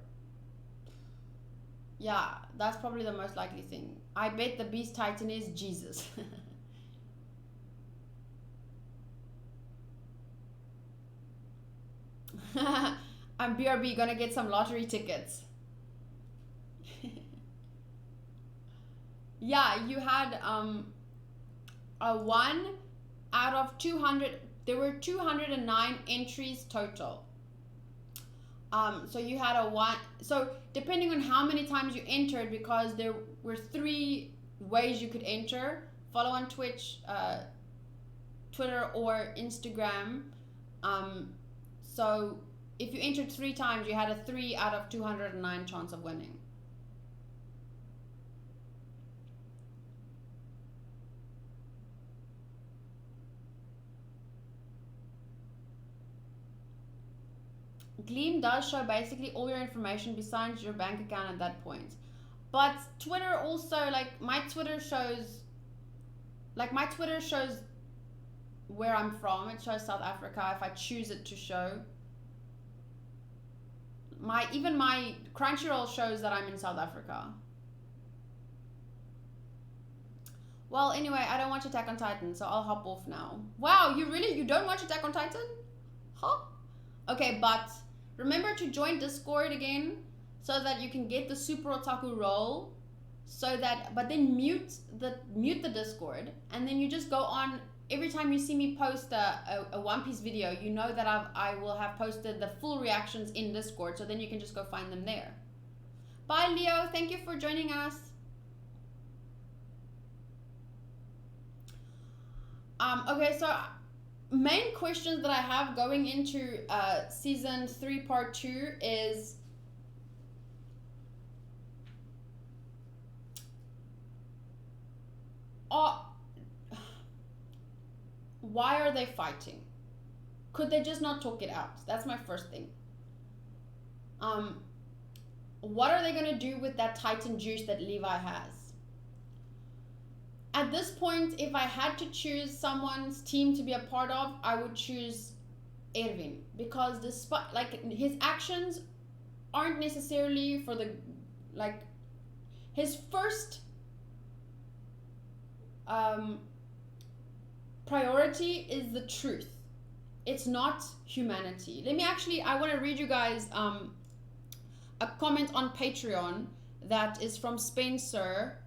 yeah, that's probably the most likely thing. I bet the Beast Titan is Jesus. I'm BRB gonna get some lottery tickets. Yeah, you had a 1, out of 200, there were 209 entries total. So you had a one, so depending on how many times you entered, because there were 3 ways you could enter: follow on Twitch, Twitter, or Instagram. So if you entered 3 times, you had a 3 out of 209 chance of winning. Gleam does show basically all your information besides your bank account at that point. But Twitter also, like my Twitter shows where I'm from. It shows South Africa if I choose it to show. Even my Crunchyroll shows that I'm in South Africa. Well, anyway, I don't watch Attack on Titan, so I'll hop off now. Wow, you don't watch Attack on Titan? Huh? Okay, but remember to join Discord again so that you can get the Super Otaku role. But then mute the Discord, and then you just go on every time you see me post a One Piece video. You know that I will have posted the full reactions in Discord, so then you can just go find them there. Bye, Leo. Thank you for joining us. Okay, so main questions that I have going into season 3 part 2 is why are they fighting? Could they just not talk it out? That's my first thing. What are they going to do with that Titan juice that Levi has? At this point, if I had to choose someone's team to be a part of, I would choose Erwin, because despite his actions aren't necessarily for the his first priority is the truth. It's not humanity. I want to read you guys a comment on Patreon that is from Spencer,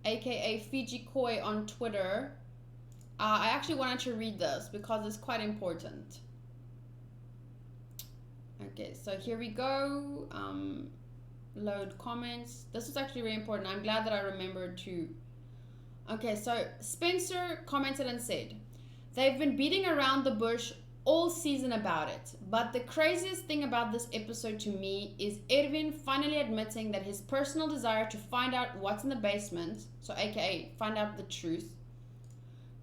aka Fiji Koi on Twitter. I actually wanted to read this because it's quite important. Okay, so here we go. Load comments. This is actually really important. I'm glad that I remembered to. Okay, so Spencer commented and said, they've been beating around the bush all season about it, but the craziest thing about this episode to me is Erwin finally admitting that his personal desire to find out what's in the basement, so aka find out the truth,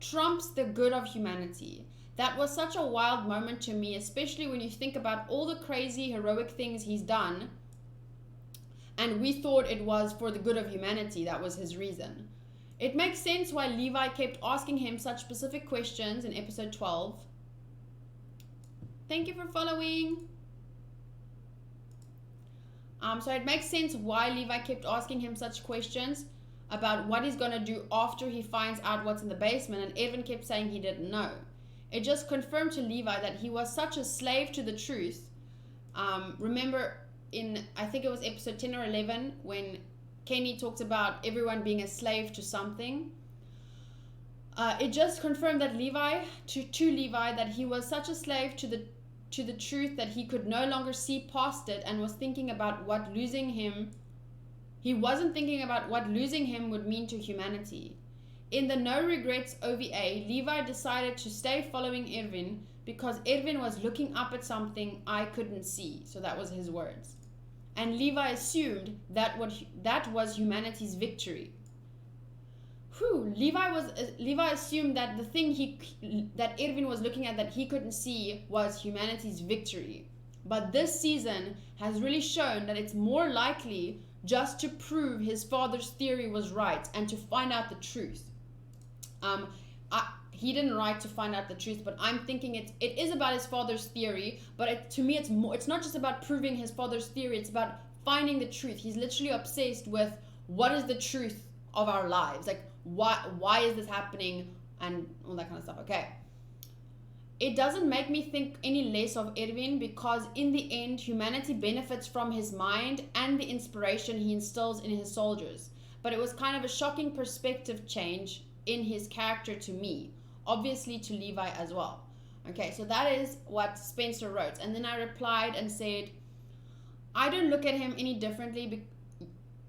trumps the good of humanity. That was such a wild moment to me, especially when you think about all the crazy heroic things he's done, and we thought it was for the good of humanity. That was his reason. It makes sense why Levi kept asking him such specific questions in episode 12. Thank you for following. So it makes sense why Levi kept asking him such questions about what he's going to do after he finds out what's in the basement, and Evan kept saying he didn't know. It just confirmed to Levi that he was such a slave to the truth. Remember in, I think it was episode 10 or 11, when Kenny talked about everyone being a slave to something. It just confirmed that Levi that he was such a slave to the truth that he could no longer see past it, and was thinking about what losing him. He wasn't thinking about what losing him would mean to humanity. In the No Regrets OVA, Levi decided to stay following Erwin because Erwin was looking up at something I couldn't see. So that was his words. And Levi assumed that was humanity's victory. Levi assumed that the thing that Erwin was looking at that he couldn't see was humanity's victory. But this season has really shown that it's more likely just to prove his father's theory was right and to find out the truth. He didn't write to find out the truth, but I'm thinking it is about his father's theory, but to me it's not just about proving his father's theory, it's about finding the truth. He's literally obsessed with what is the truth of our lives, like why is this happening and all that kind of stuff. Okay, it doesn't make me think any less of Erwin, because in the end humanity benefits from his mind and the inspiration he instills in his soldiers. But it was kind of a shocking perspective change in his character to me. obviously to Levi as well. Okay, so that is what Spencer wrote. And then I replied and said, I don't look at him any differently.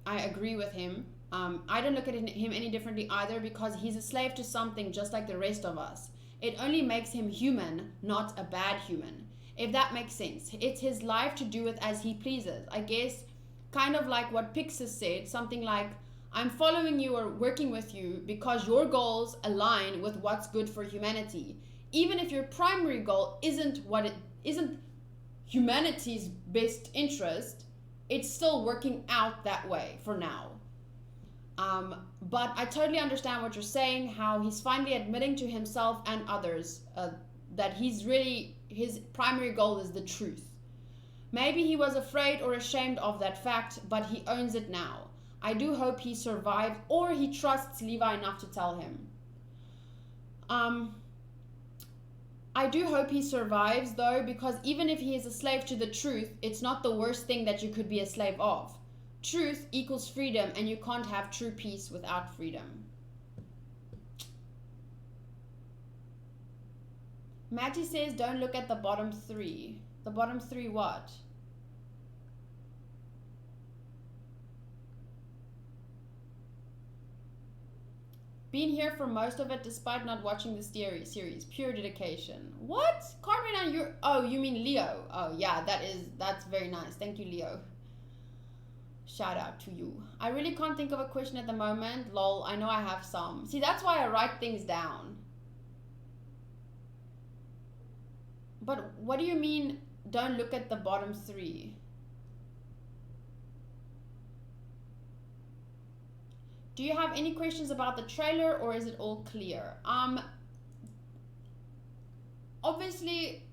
I agree with him. I don't look at him any differently either, because he's a slave to something just like the rest of us. It only makes him human, not a bad human. If that makes sense. It's his life to do with as he pleases. I guess kind of like what Pixis said, something like, I'm following you or working with you because your goals align with what's good for humanity. Even if your primary goal isn't humanity's best interest, it's still working out that way for now. But I totally understand what you're saying, how he's finally admitting to himself and others that his primary goal is the truth. Maybe he was afraid or ashamed of that fact, but he owns it now. I do hope he survived, or he trusts Levi enough to tell him. I do hope he survives, though, because even if he is a slave to the truth, it's not the worst thing that you could be a slave of. Truth equals freedom, and you can't have true peace without freedom. Matty says, don't look at the bottom three. The bottom three what? Been here for most of it despite not watching the series. Pure dedication. What? Carmen, you mean Leo. Oh yeah, that's very nice. Thank you, Leo. Shout out to you. I really can't think of a question at the moment. Lol, I know I have some. See, that's why I write things down. But what do you mean, don't look at the bottom three? Do you have any questions about the trailer, or is it all clear? Obviously,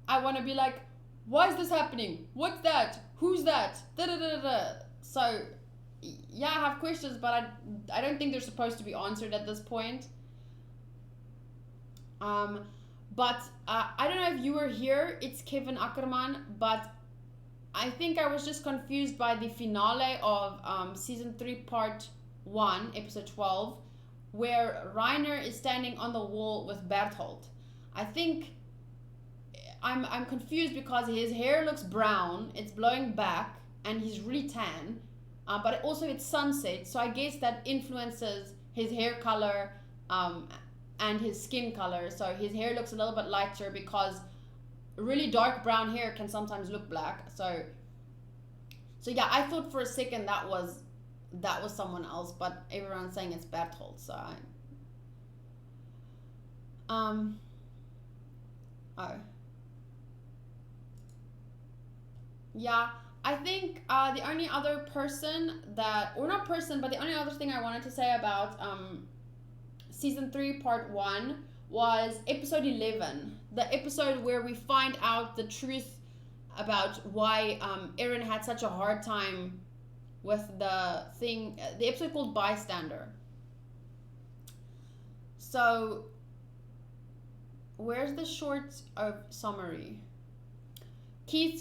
I want to be like, why is this happening? What's that? Who's that? Da da da da. So, yeah, I have questions, but I don't think they're supposed to be answered at this point. But I don't know if you were here. It's Kevin Ackerman, but I think I was just confused by the finale of season 3 part 1 episode 12, where Reiner is standing on the wall with Berthold. I think I'm confused because his hair looks brown, it's blowing back, and he's really tan, but also it's sunset, so I guess that influences his hair color and his skin color. So his hair looks a little bit lighter because really dark brown hair can sometimes look black. So yeah, I thought for a second that was someone else, but everyone's saying it's Berthold. So yeah, I think the only other person but the only other thing I wanted to say about season 3 part 1 was episode 11, the episode where we find out the truth about why Eren had such a hard time with the episode called Bystander. So where's the short summary? Keith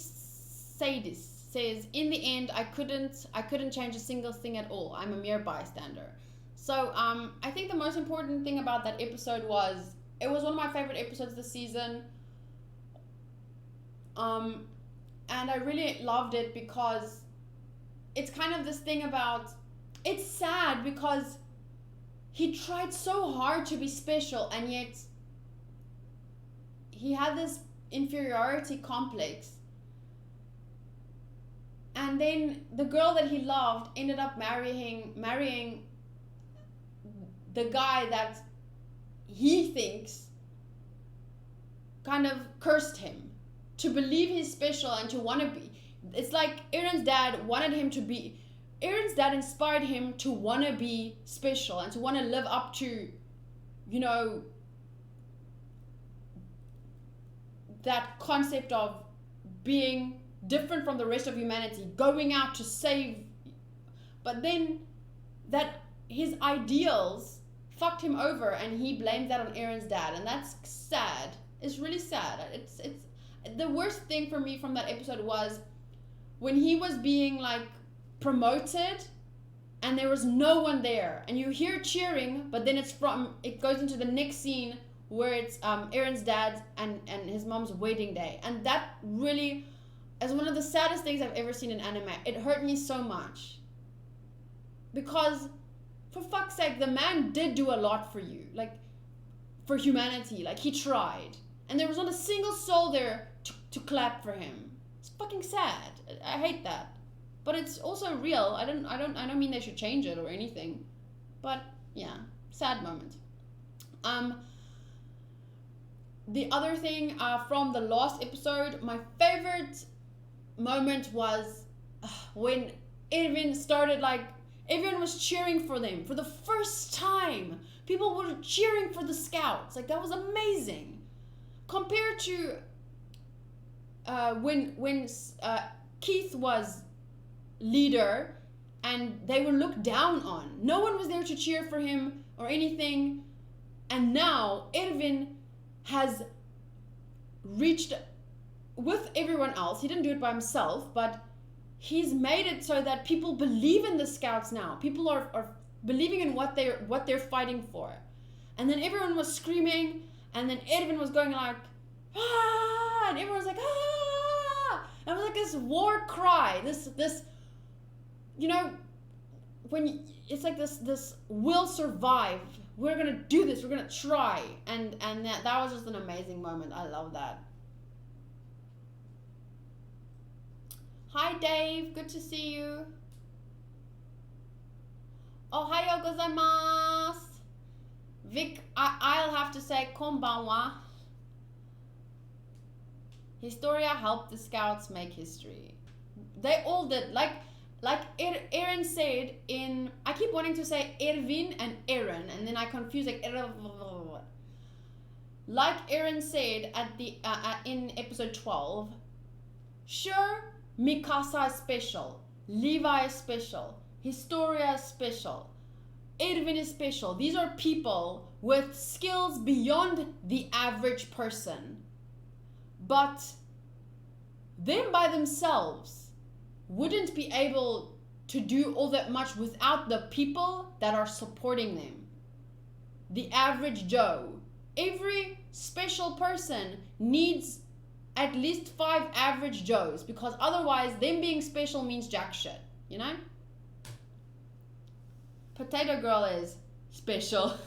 Sadis says, in the end, I couldn't change a single thing at all. I'm a mere bystander. So I think the most important thing about that episode was it was one of my favorite episodes this season. And I really loved it because it's kind of this thing about, it's sad because he tried so hard to be special, and yet he had this inferiority complex. And then the girl that he loved ended up marrying the guy that he thinks kind of cursed him to believe he's special and to want to be. It's like Eren's dad inspired him to want to be special and to want to live up to, that concept of being different from the rest of humanity, going out to save. But then that his ideals fucked him over, and he blamed that on Eren's dad, and that's sad. It's really sad. It's the worst thing for me from that episode was when he was being like promoted and there was no one there, and you hear cheering, but then it goes into the next scene where it's Eren's dad and his mom's wedding day, and that really is one of the saddest things I've ever seen in anime. It hurt me so much, because for fuck's sake, the man did do a lot for you, like for humanity. Like, he tried, and there was not a single soul there to clap for him. It's fucking sad. I hate that, but it's also real. I don't mean they should change it or anything, but yeah, sad moment. The other thing from the last episode, my favorite moment was when Eren started, like, everyone was cheering for them for the first time. People were cheering for the scouts. Like, that was amazing. Compared to when Keith was leader and they were looked down on. No one was there to cheer for him or anything. And now Eren has reached with everyone else. He didn't do it by himself, but he's made it so that people believe in the scouts now. People are believing in what they're fighting for. And then everyone was screaming, and then Eren was going like, ah, and everyone was like, ah, and it was like this war cry, this, you know, when it's like this will survive. We're gonna do this. We're gonna try, and that was just an amazing moment. I love that. Hi Dave, good to see you. Ohayo gozaimasu. Vic, I'll have to say konbanwa. Historia helped the scouts make history. They all did. Like Eren said in, I keep wanting to say Erwin and Eren, and then I confuse like Eren said at the in episode 12. Sure, Mikasa is special, Levi is special, Historia is special, Erwin is special. These are people with skills beyond the average person, but them by themselves wouldn't be able to do all that much without the people that are supporting them. The average Joe. Every special person needs at least 5 average Joes, because otherwise them being special means jack shit, you know? Potato Girl is special.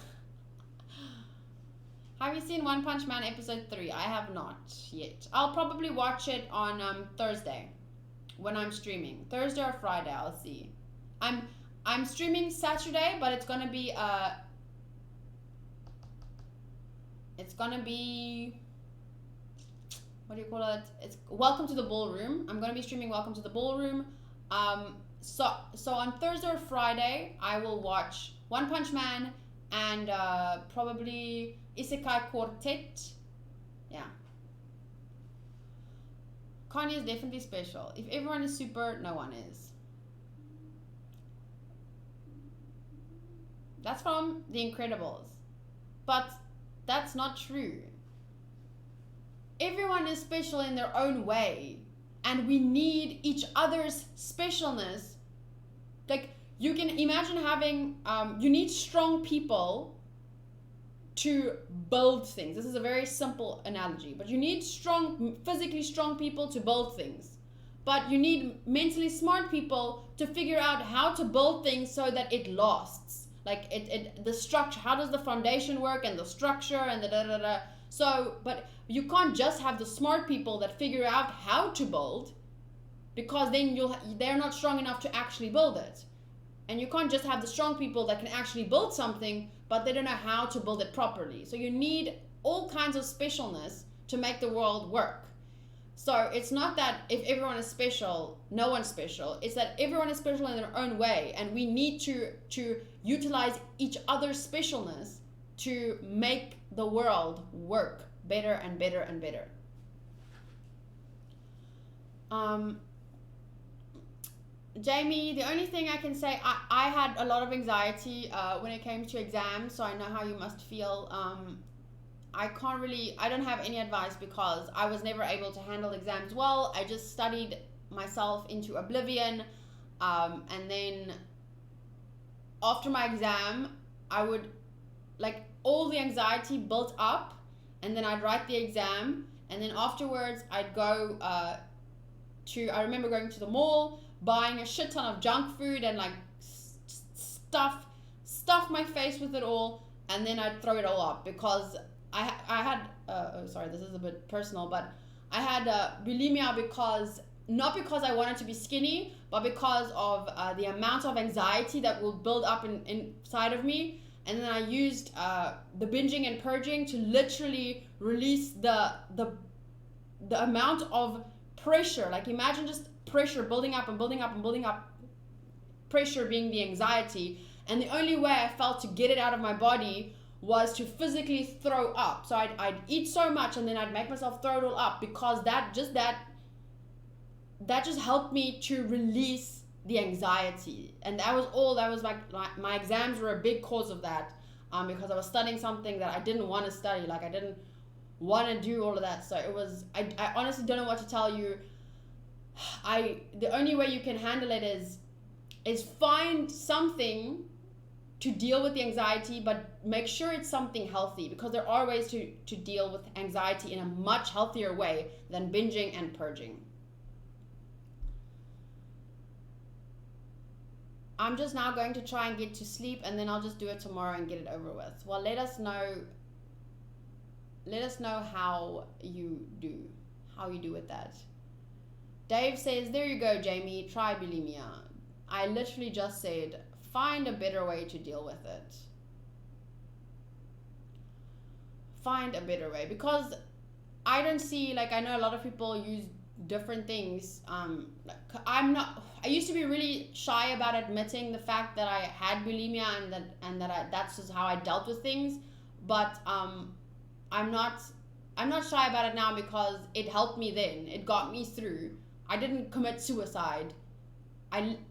Have you seen One Punch Man episode 3? I have not yet. I'll probably watch it on Thursday. When I'm streaming, Thursday or Friday, I'll see. I'm streaming Saturday, but it's gonna be what do you call it? It's Welcome to the Ballroom. I'm gonna be streaming Welcome to the Ballroom. So on Thursday or Friday, I will watch One Punch Man and probably Isekai Quartet. Yeah. Kanye is definitely special. If everyone is super, no one is. That's from The Incredibles. But that's not true. Everyone is special in their own way. And we need each other's specialness. Like, you can imagine having, you need strong people to build things. This is a very simple analogy, but you need physically strong people to build things. But you need mentally smart people to figure out how to build things so that it lasts. Like the structure, how does the foundation work, and the structure and the da-da-da. So, but you can't just have the smart people that figure out how to build, because then they're not strong enough to actually build it. And you can't just have the strong people that can actually build something, but they don't know how to build it properly. So you need all kinds of specialness to make the world work. So it's not that if everyone is special, no one's special. It's that everyone is special in their own way, and we need to utilize each other's specialness to make the world work better and better and better. Jamie, the only thing I can say, I had a lot of anxiety when it came to exams, so I know how you must feel. I don't have any advice because I was never able to handle exams well. I just studied myself into oblivion, and then after my exam, I would, like, all the anxiety built up, and then I'd write the exam, and then afterwards I'd go I remember going to the mall, buying a shit ton of junk food and like stuff my face with it all, and then I'd throw it all up because I had oh sorry, this is a bit personal, but I had bulimia not because I wanted to be skinny, but because of the amount of anxiety that will build up inside of me. And then I used the binging and purging to literally release the amount of pressure. Like, imagine just pressure building up and building up and building up. Pressure being the anxiety. And the only way I felt to get it out of my body was to physically throw up. So I'd eat so much and then I'd make myself throw it all up, because that just helped me to release the anxiety. And that was all. That was my exams were a big cause of that, because I was studying something that I didn't want to study. Like, I didn't want to do all of that. So it was, I honestly don't know what to tell you. The only way you can handle it is find something to deal with the anxiety, but make sure it's something healthy, because there are ways to deal with anxiety in a much healthier way than binging and purging. I'm just now going to try and get to sleep, and then I'll just do it tomorrow and get it over with. Well, let us know how you do with that. Dave says, there you go, Jamie, try bulimia. I literally just said, find a better way to deal with it. Find a better way, because I don't see, like, I know a lot of people use different things. I used to be really shy about admitting the fact that I had bulimia and that that's just how I dealt with things, but I'm not shy about it now, because it helped me then. It got me through. I didn't commit suicide.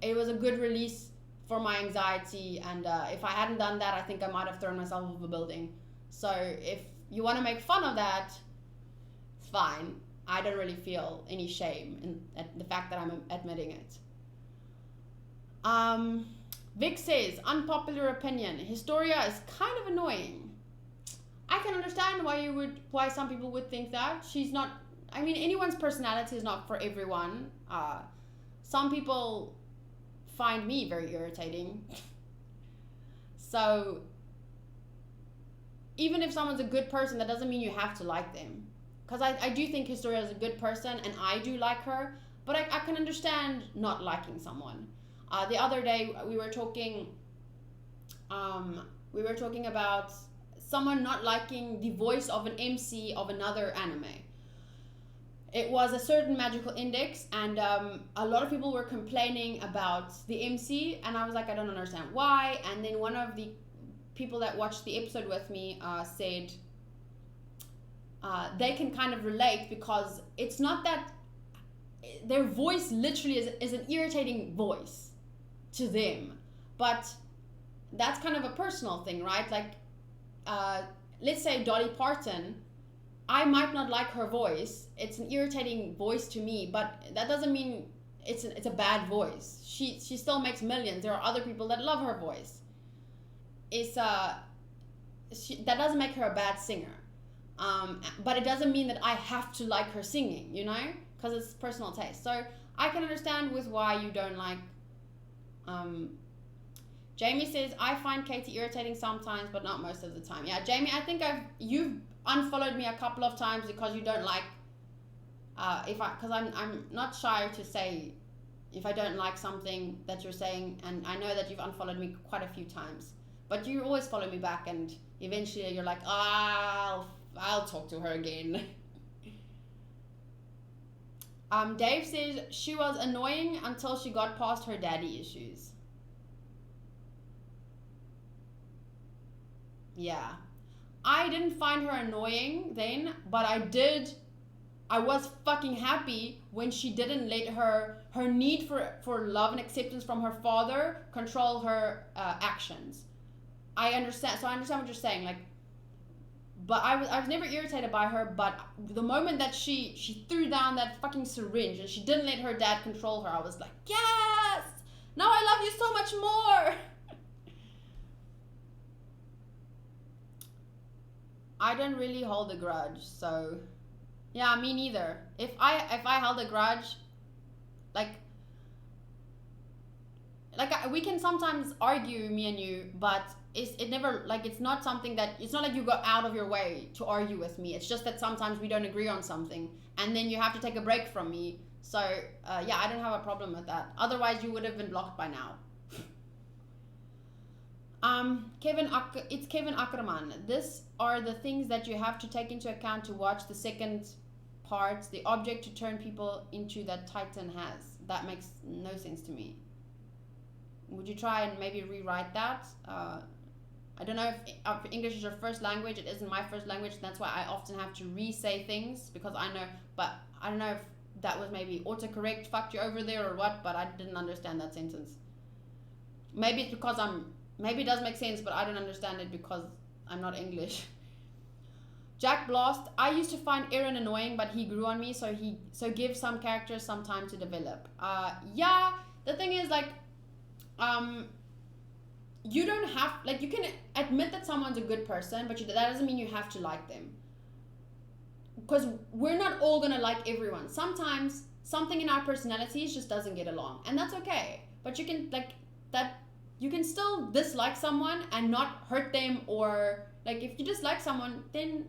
It was a good release for my anxiety, and if I hadn't done that, I think I might have thrown myself off a building. So if you want to make fun of that, it's fine. I don't really feel any shame in the fact that I'm admitting it. Vic says, unpopular opinion, Historia is kind of annoying. I can understand why some people would think that. She's not, I mean, anyone's personality is not for everyone. Some people find me very irritating. So even if someone's a good person, that doesn't mean you have to like them. Because I do think Historia is a good person, and I do like her, but I can understand not liking someone. The other day we were talking about someone not liking the voice of an MC of another anime. It was a certain magical index, and a lot of people were complaining about the MC, and I was like, I don't understand why. And then one of the people that watched the episode with me said they can kind of relate, because it's not that their voice literally is an irritating voice to them, but that's kind of a personal thing, right? Like, let's say Dolly Parton, I might not like her voice. It's an irritating voice to me, but that doesn't mean it's a bad voice. She still makes millions. There are other people that love her voice. That doesn't make her a bad singer. But it doesn't mean that I have to like her singing, you know, because it's personal taste. So I can understand with why you don't like. Jamie says, I find Katie irritating sometimes, but not most of the time. Yeah, Jamie, I think you've unfollowed me a couple of times because you don't like. Because I'm not shy to say if I don't like something that you're saying, and I know that you've unfollowed me quite a few times, but you always follow me back, and eventually you're like, I'll talk to her again. Dave says she was annoying until she got past her daddy issues. Yeah. I didn't find her annoying then, but I was fucking happy when she didn't let her need for love and acceptance from her father control her actions. I understand what you're saying, like, but I was never irritated by her, but the moment that she threw down that fucking syringe and she didn't let her dad control her, I was like, yes! Now I love you so much more! I don't really hold a grudge, so yeah, me neither. If I held a grudge, like we can sometimes argue, me and you, but it never, like, it's not something that, it's not like you go out of your way to argue with me. It's just that sometimes we don't agree on something, and then you have to take a break from me. So yeah, I don't have a problem with that. Otherwise, you would have been blocked by now. It's Kevin Ackerman. These are the things that you have to take into account to watch the second part. The object to turn people into that Titan has. That makes no sense to me. Would you try and maybe rewrite that? I don't know if English is your first language. It isn't my first language. That's why I often have to re-say things, because I know, but I don't know if that was maybe autocorrect fucked you over there or what, but I didn't understand that sentence. Maybe it's because maybe it does make sense, but I don't understand it because I'm not English. Jack Blast. I used to find Eren annoying, but he grew on me, so give some characters some time to develop. Yeah, the thing is, like, you don't have, like, you can admit that someone's a good person, but that doesn't mean you have to like them. Because we're not all gonna like everyone. Sometimes something in our personalities just doesn't get along, and that's okay. But you can, like, that you can still dislike someone and not hurt them, or, like, if you dislike someone, then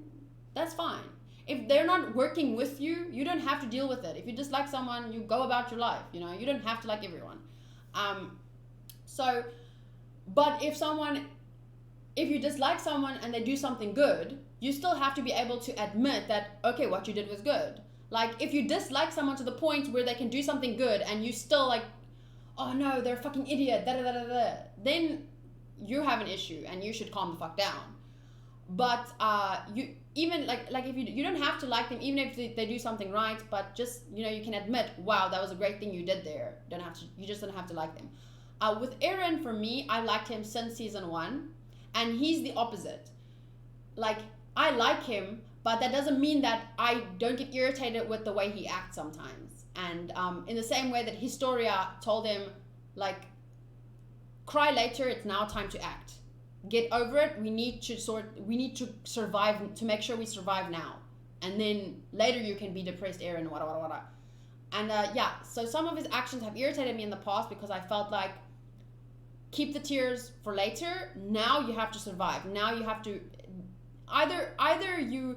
that's fine. If they're not working with you, you don't have to deal with it. If you dislike someone, you go about your life, you know, you don't have to like everyone. So, but if you dislike someone and they do something good, you still have to be able to admit that, okay, what you did was good. Like, if you dislike someone to the point where they can do something good and you still, like, oh no, they're a fucking idiot, then you have an issue and you should calm the fuck down. But you even like if you don't have to like them, even if they do something right, but just, you know, you can admit, wow, that was a great thing you did there. You just don't have to like them. With Eren, for me, I liked him since season 1, and he's the opposite. Like, I like him, but that doesn't mean that I don't get irritated with the way he acts sometimes. And in the same way that Historia told him, like, cry later, it's now time to act. Get over it. We need to survive, to make sure we survive now. And then later you can be depressed, Eren, whatever. And yeah, so some of his actions have irritated me in the past because I felt like, keep the tears for later. Now you have to survive. Now you have to either you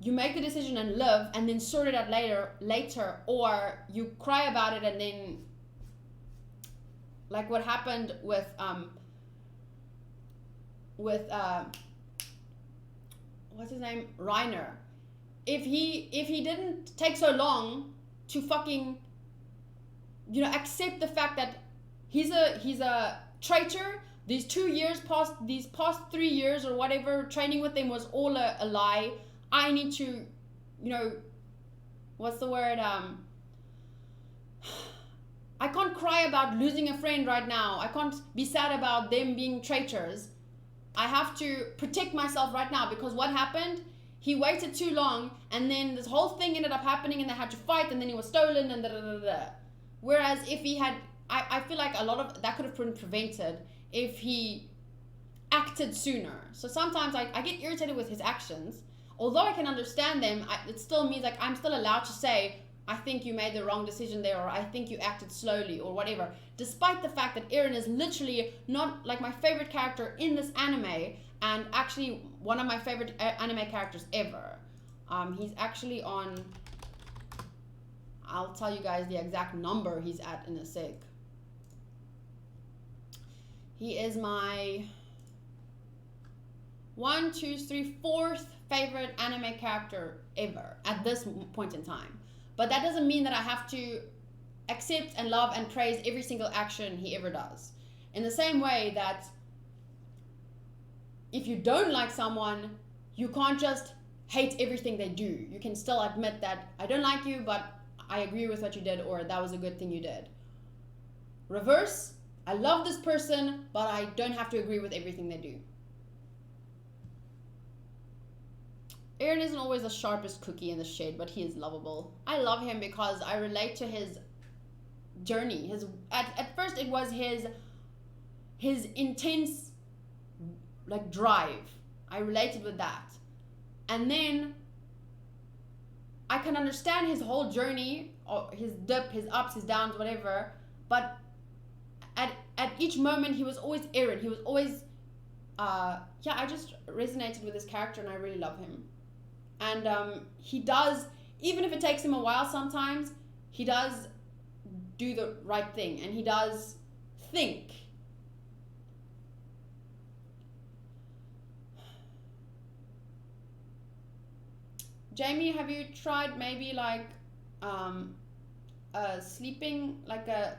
make the decision and live and then sort it out later, or you cry about it and then, like what happened with what's his name, Reiner. If he didn't take so long to fucking, you know, accept the fact that he's a traitor, these past 3 years or whatever, training with them was all a lie. I need to, you know, what's the word, I can't cry about losing a friend right now. I can't be sad about them being traitors. I have to protect myself right now, because what happened, he waited too long, and then this whole thing ended up happening, and they had to fight, and then he was stolen, and Whereas if he had, I feel like a lot of that could have been prevented if he acted sooner. So sometimes I get irritated with his actions. Although I can understand them, it still means, like, I'm still allowed to say, I think you made the wrong decision there, or I think you acted slowly, or whatever. Despite the fact that Eren is literally not, like, my favorite character in this anime, and actually one of my favorite anime characters ever. He's actually on, I'll tell you guys the exact number he's at in a sec. He is my 4th favorite anime character ever at this point in time. But that doesn't mean that I have to accept and love and praise every single action he ever does. In the same way that if you don't like someone, you can't just hate everything they do. You can still admit that I don't like you, but I agree with what you did, or that was a good thing you did. Reverse, I love this person, but I don't have to agree with everything they do. Eren isn't always the sharpest cookie in the shade, but he is lovable. I love him because I relate to his journey. At first it was his intense, like, drive. I related with that. And then I can understand his whole journey, or his dip, his ups, his downs, whatever. But at each moment, he was always Eren. He was always, I just resonated with his character, and I really love him. And he does, even if it takes him a while sometimes, he does do the right thing, and he does think. Jamie, have you tried maybe like sleeping, like a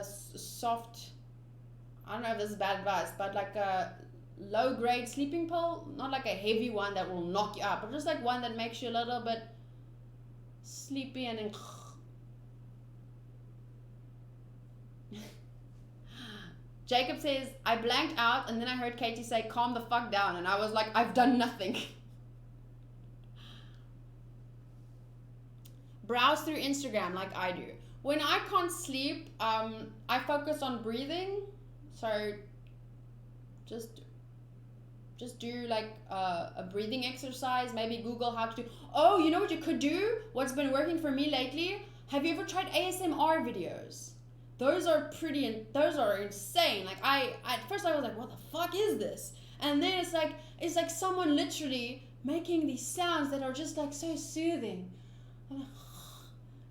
soft, I don't know if this is bad advice, but like a low grade sleeping pill, not like a heavy one that will knock you out, but just like one that makes you a little bit sleepy and then Jacob says, I blanked out and then I heard Katie say, calm the fuck down, and I was like, I've done nothing. Browse through Instagram like I do. When I can't sleep, I focus on breathing. So just do like a breathing exercise. Maybe Google how to do. Oh, you know what you could do? What's been working for me lately? Have you ever tried ASMR videos? Those are those are insane. Like at first I was like, what the fuck is this? And then it's like someone literally making these sounds that are just like so soothing.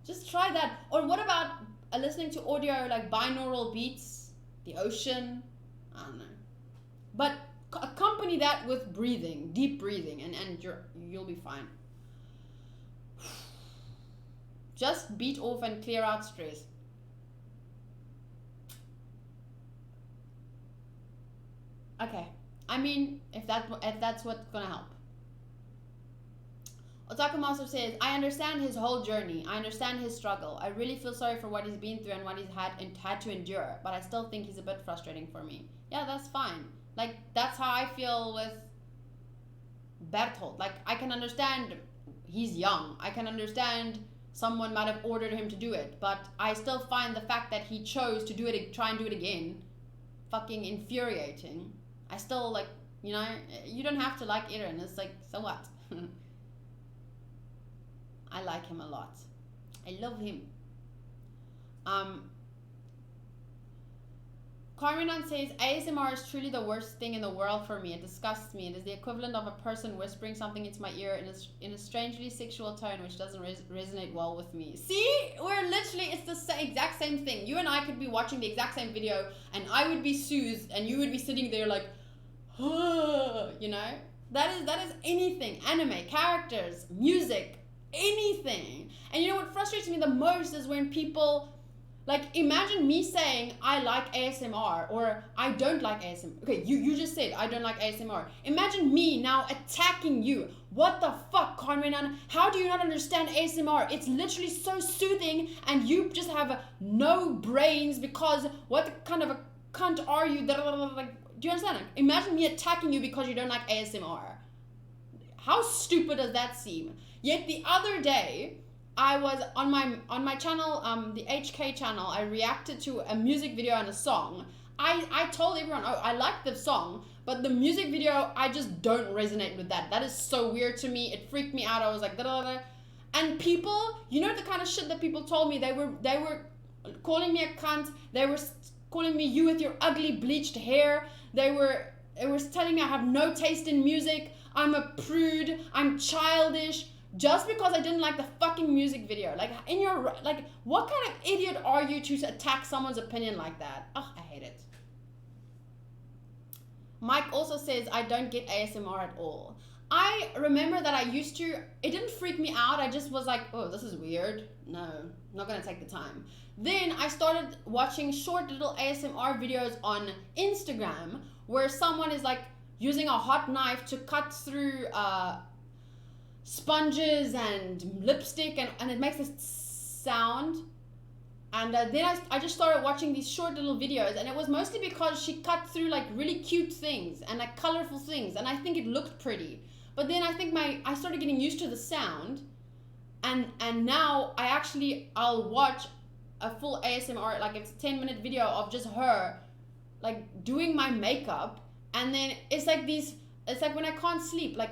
Just try that. Or what about listening to audio like binaural beats, the ocean? I don't know. But accompany that with breathing, deep breathing, and you'll be fine. Just beat off and clear out stress. Okay. I mean, if that's what's gonna help. Otaku Master says, I understand his whole journey. I understand his struggle. I really feel sorry for what he's been through and what he's had to endure. But I still think he's a bit frustrating for me. Yeah, that's fine. Like, that's how I feel with Bertolt. Like, I can understand he's young. I can understand someone might have ordered him to do it. But I still find the fact that he chose to do it, try and do it again, fucking infuriating. I still, like, you know, you don't have to like Eren. It's like, so what? I like him a lot. I love him. Kyruin says, ASMR is truly the worst thing in the world for me. It disgusts me. It is the equivalent of a person whispering something into my ear in a strangely sexual tone, which doesn't resonate well with me. See? We're literally, it's the exact same thing. You and I could be watching the exact same video, and I would be soothed, and you would be sitting there like, you know? That is anything. Anime, characters, music, anything. And you know what frustrates me the most is when people, like, imagine me saying I like ASMR or I don't like ASMR. Okay, you just said I don't like ASMR. Imagine me now attacking you. What the fuck, Kyruin? How do you not understand ASMR? It's literally so soothing, and you just have no brains because what kind of a cunt are you? Like, do you understand? Imagine me attacking you because you don't like ASMR. How stupid does that seem? Yet the other day, I was on my channel, the HK channel, I reacted to a music video and a song. I told everyone, oh, I like the song, but the music video, I just don't resonate with that. That is so weird to me. It freaked me out. I was like, da da da. And people, you know the kind of shit that people told me? They were calling me a cunt. They were calling me you with your ugly bleached hair. They were telling me I have no taste in music. I'm a prude. I'm childish. Just because I didn't like the fucking music video. Like, what kind of idiot are you to attack someone's opinion like that? Oh, I hate it. Mike also says, I don't get ASMR at all. I remember that I used to, it didn't freak me out. I just was like, oh, this is weird. No, I'm not going to take the time. Then I started watching short little ASMR videos on Instagram where someone is like using a hot knife to cut through, sponges and lipstick and it makes this sound, and then I just started watching these short little videos, and it was mostly because she cut through like really cute things and like colorful things, and I think it looked pretty. But then I think I started getting used to the sound, and now I'll watch a full ASMR, like it's a 10-minute video of just her like doing my makeup, and then it's like when I can't sleep, like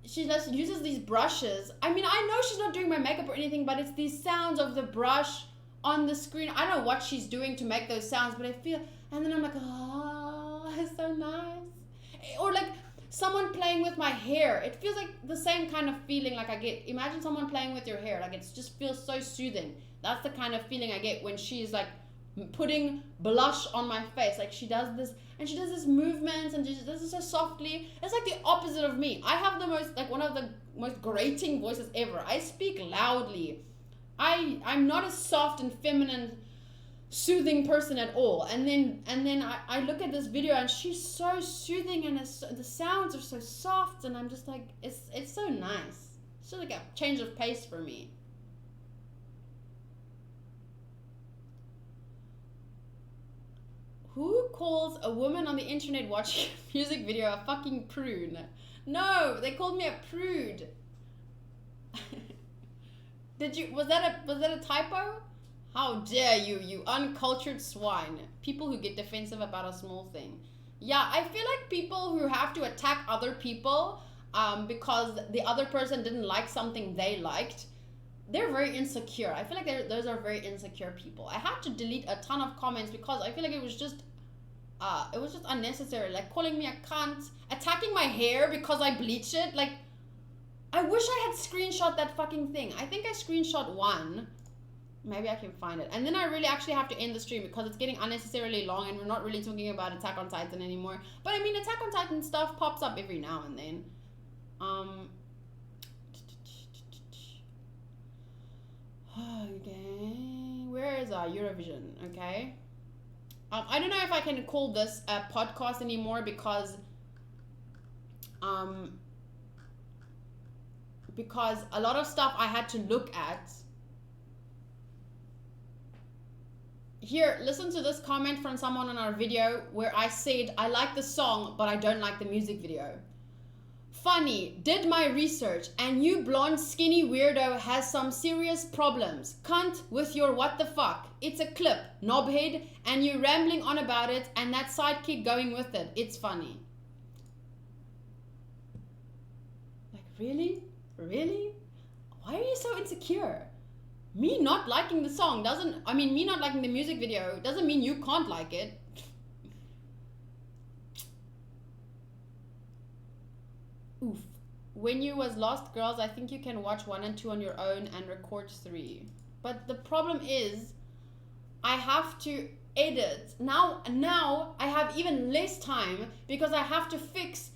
she just uses these brushes. I mean, I know she's not doing my makeup or anything, but it's these sounds of the brush on the screen. I don't know what she's doing to make those sounds, but I feel, and then I'm like, oh, it's so nice. Or like someone playing with my hair. It feels like the same kind of feeling like I get. Imagine someone playing with your hair. Like it just feels so soothing. That's the kind of feeling I get when she's like putting blush on my face. Like she does this, and she does this movements, and she does this so softly. It's like the opposite of me. I have the most, like one of the most grating voices ever. I speak loudly. I'm not a soft and feminine, soothing person at all. And then I look at this video, and she's so soothing, and the sounds are so soft, and I'm just like, it's so nice. It's just like a change of pace for me. Who calls a woman on the internet watching a music video a fucking prune? No, they called me a prude. Was that a typo? How dare you, you uncultured swine. People who get defensive about a small thing. Yeah, I feel like people who have to attack other people because the other person didn't like something they liked, they're very insecure. I feel like those are very insecure people. I had to delete a ton of comments because I feel like it was just unnecessary. Like calling me a cunt, attacking my hair because I bleach it. Like, I wish I had screenshot that fucking thing. I think I screenshot one. Maybe I can find it. And then I really actually have to end the stream because it's getting unnecessarily long and we're not really talking about Attack on Titan anymore. But I mean, Attack on Titan stuff pops up every now and then. Okay, where is our Eurovision? Okay, I don't know if I can call this a podcast anymore because a lot of stuff I had to look at. Here, listen to this comment from someone on our video where I said I like the song but I don't like the music video. Funny, did my research, and you blonde skinny weirdo has some serious problems. Cunt with your what the fuck. It's a clip, knobhead, and you rambling on about it and that sidekick going with it. It's funny. Like, really? Really? Why are you so insecure? Me not liking the song me not liking the music video doesn't mean you can't like it. Oof. When you was Lost Girls, I think you can watch 1 and 2 on your own and record 3. But the problem is, I have to edit. Now I have even less time because I have to fix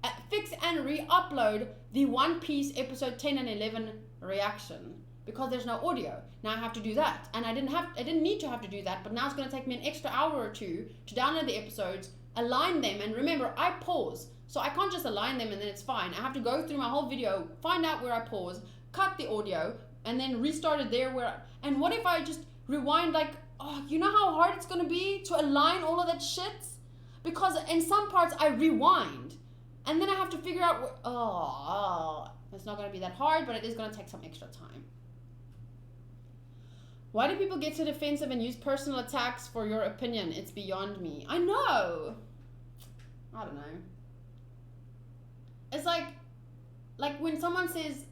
and re-upload the One Piece episode 10 and 11 reaction because there's no audio. Now I have to do that, and I didn't need to have to do that, but now it's going to take me an extra hour or two to download the episodes, align them, and remember, I pause. So I can't just align them and then it's fine. I have to go through my whole video, find out where I pause, cut the audio, and then restart it there and what if I just rewind, like, oh, you know how hard it's gonna be to align all of that shit? Because in some parts I rewind, and then I have to figure out where, it's not gonna be that hard, but it is gonna take some extra time. Why do people get so defensive and use personal attacks for your opinion? It's beyond me. I know. I don't know. It's like when someone says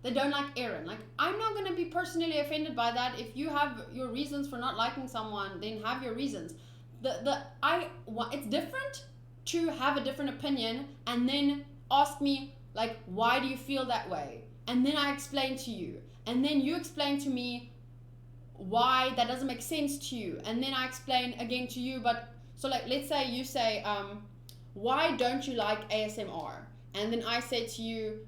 they don't like Eren, like, I'm not going to be personally offended by that. If you have your reasons for not liking someone, then have your reasons. It's different to have a different opinion and then ask me, like, why do you feel that way? And then I explain to you. And then you explain to me why that doesn't make sense to you. And then I explain again to you, but, so like, let's say you say, why don't you like ASMR? And then I say to you,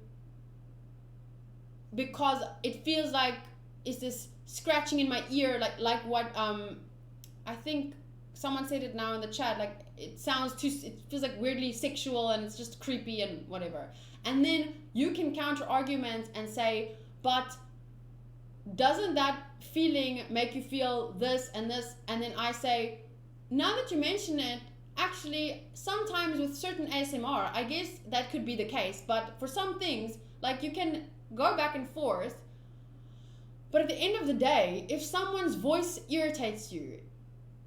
because it feels like it's this scratching in my ear, like what I think someone said it now in the chat, like it feels like weirdly sexual and it's just creepy and whatever. And then you can counter argument and say, but doesn't that feeling make you feel this and this? And then I say, now that you mention it, actually, sometimes with certain ASMR, I guess that could be the case, but for some things, like, you can go back and forth, but at the end of the day, if someone's voice irritates you,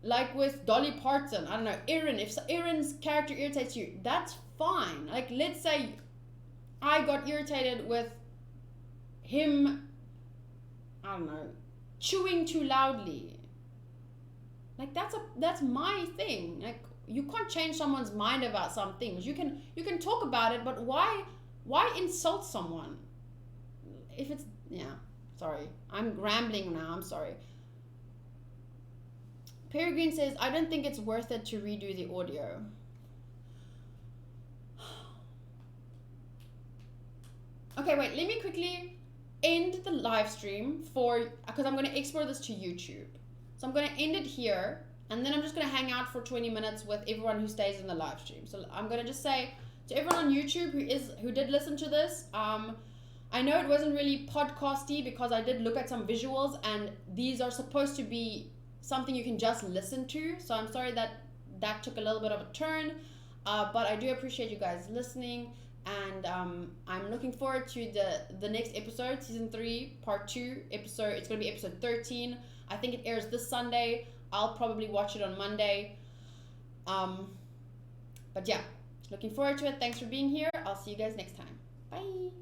like with Dolly Parton, I don't know, Eren, if Eren's character irritates you, that's fine. Like, let's say I got irritated with him, I don't know, chewing too loudly. Like that's my thing. Like, you can't change someone's mind about some things. You can talk about it, but why insult someone? If it's, yeah, sorry. I'm rambling now, I'm sorry. Peregrine says, I don't think it's worth it to redo the audio. Okay, wait, let me quickly end the live stream because I'm going to export this to YouTube. So I'm going to end it here, and then I'm just going to hang out for 20 minutes with everyone who stays in the live stream. So I'm going to just say to everyone on YouTube who did listen to this, I know it wasn't really podcasty because I did look at some visuals, and these are supposed to be something you can just listen to. So I'm sorry that took a little bit of a turn, but I do appreciate you guys listening. And I'm looking forward to the next episode, season 3, part 2 episode. It's going to be episode 13. I think it airs this Sunday. I'll probably watch it on Monday. But yeah, looking forward to it. Thanks for being here. I'll see you guys next time. Bye.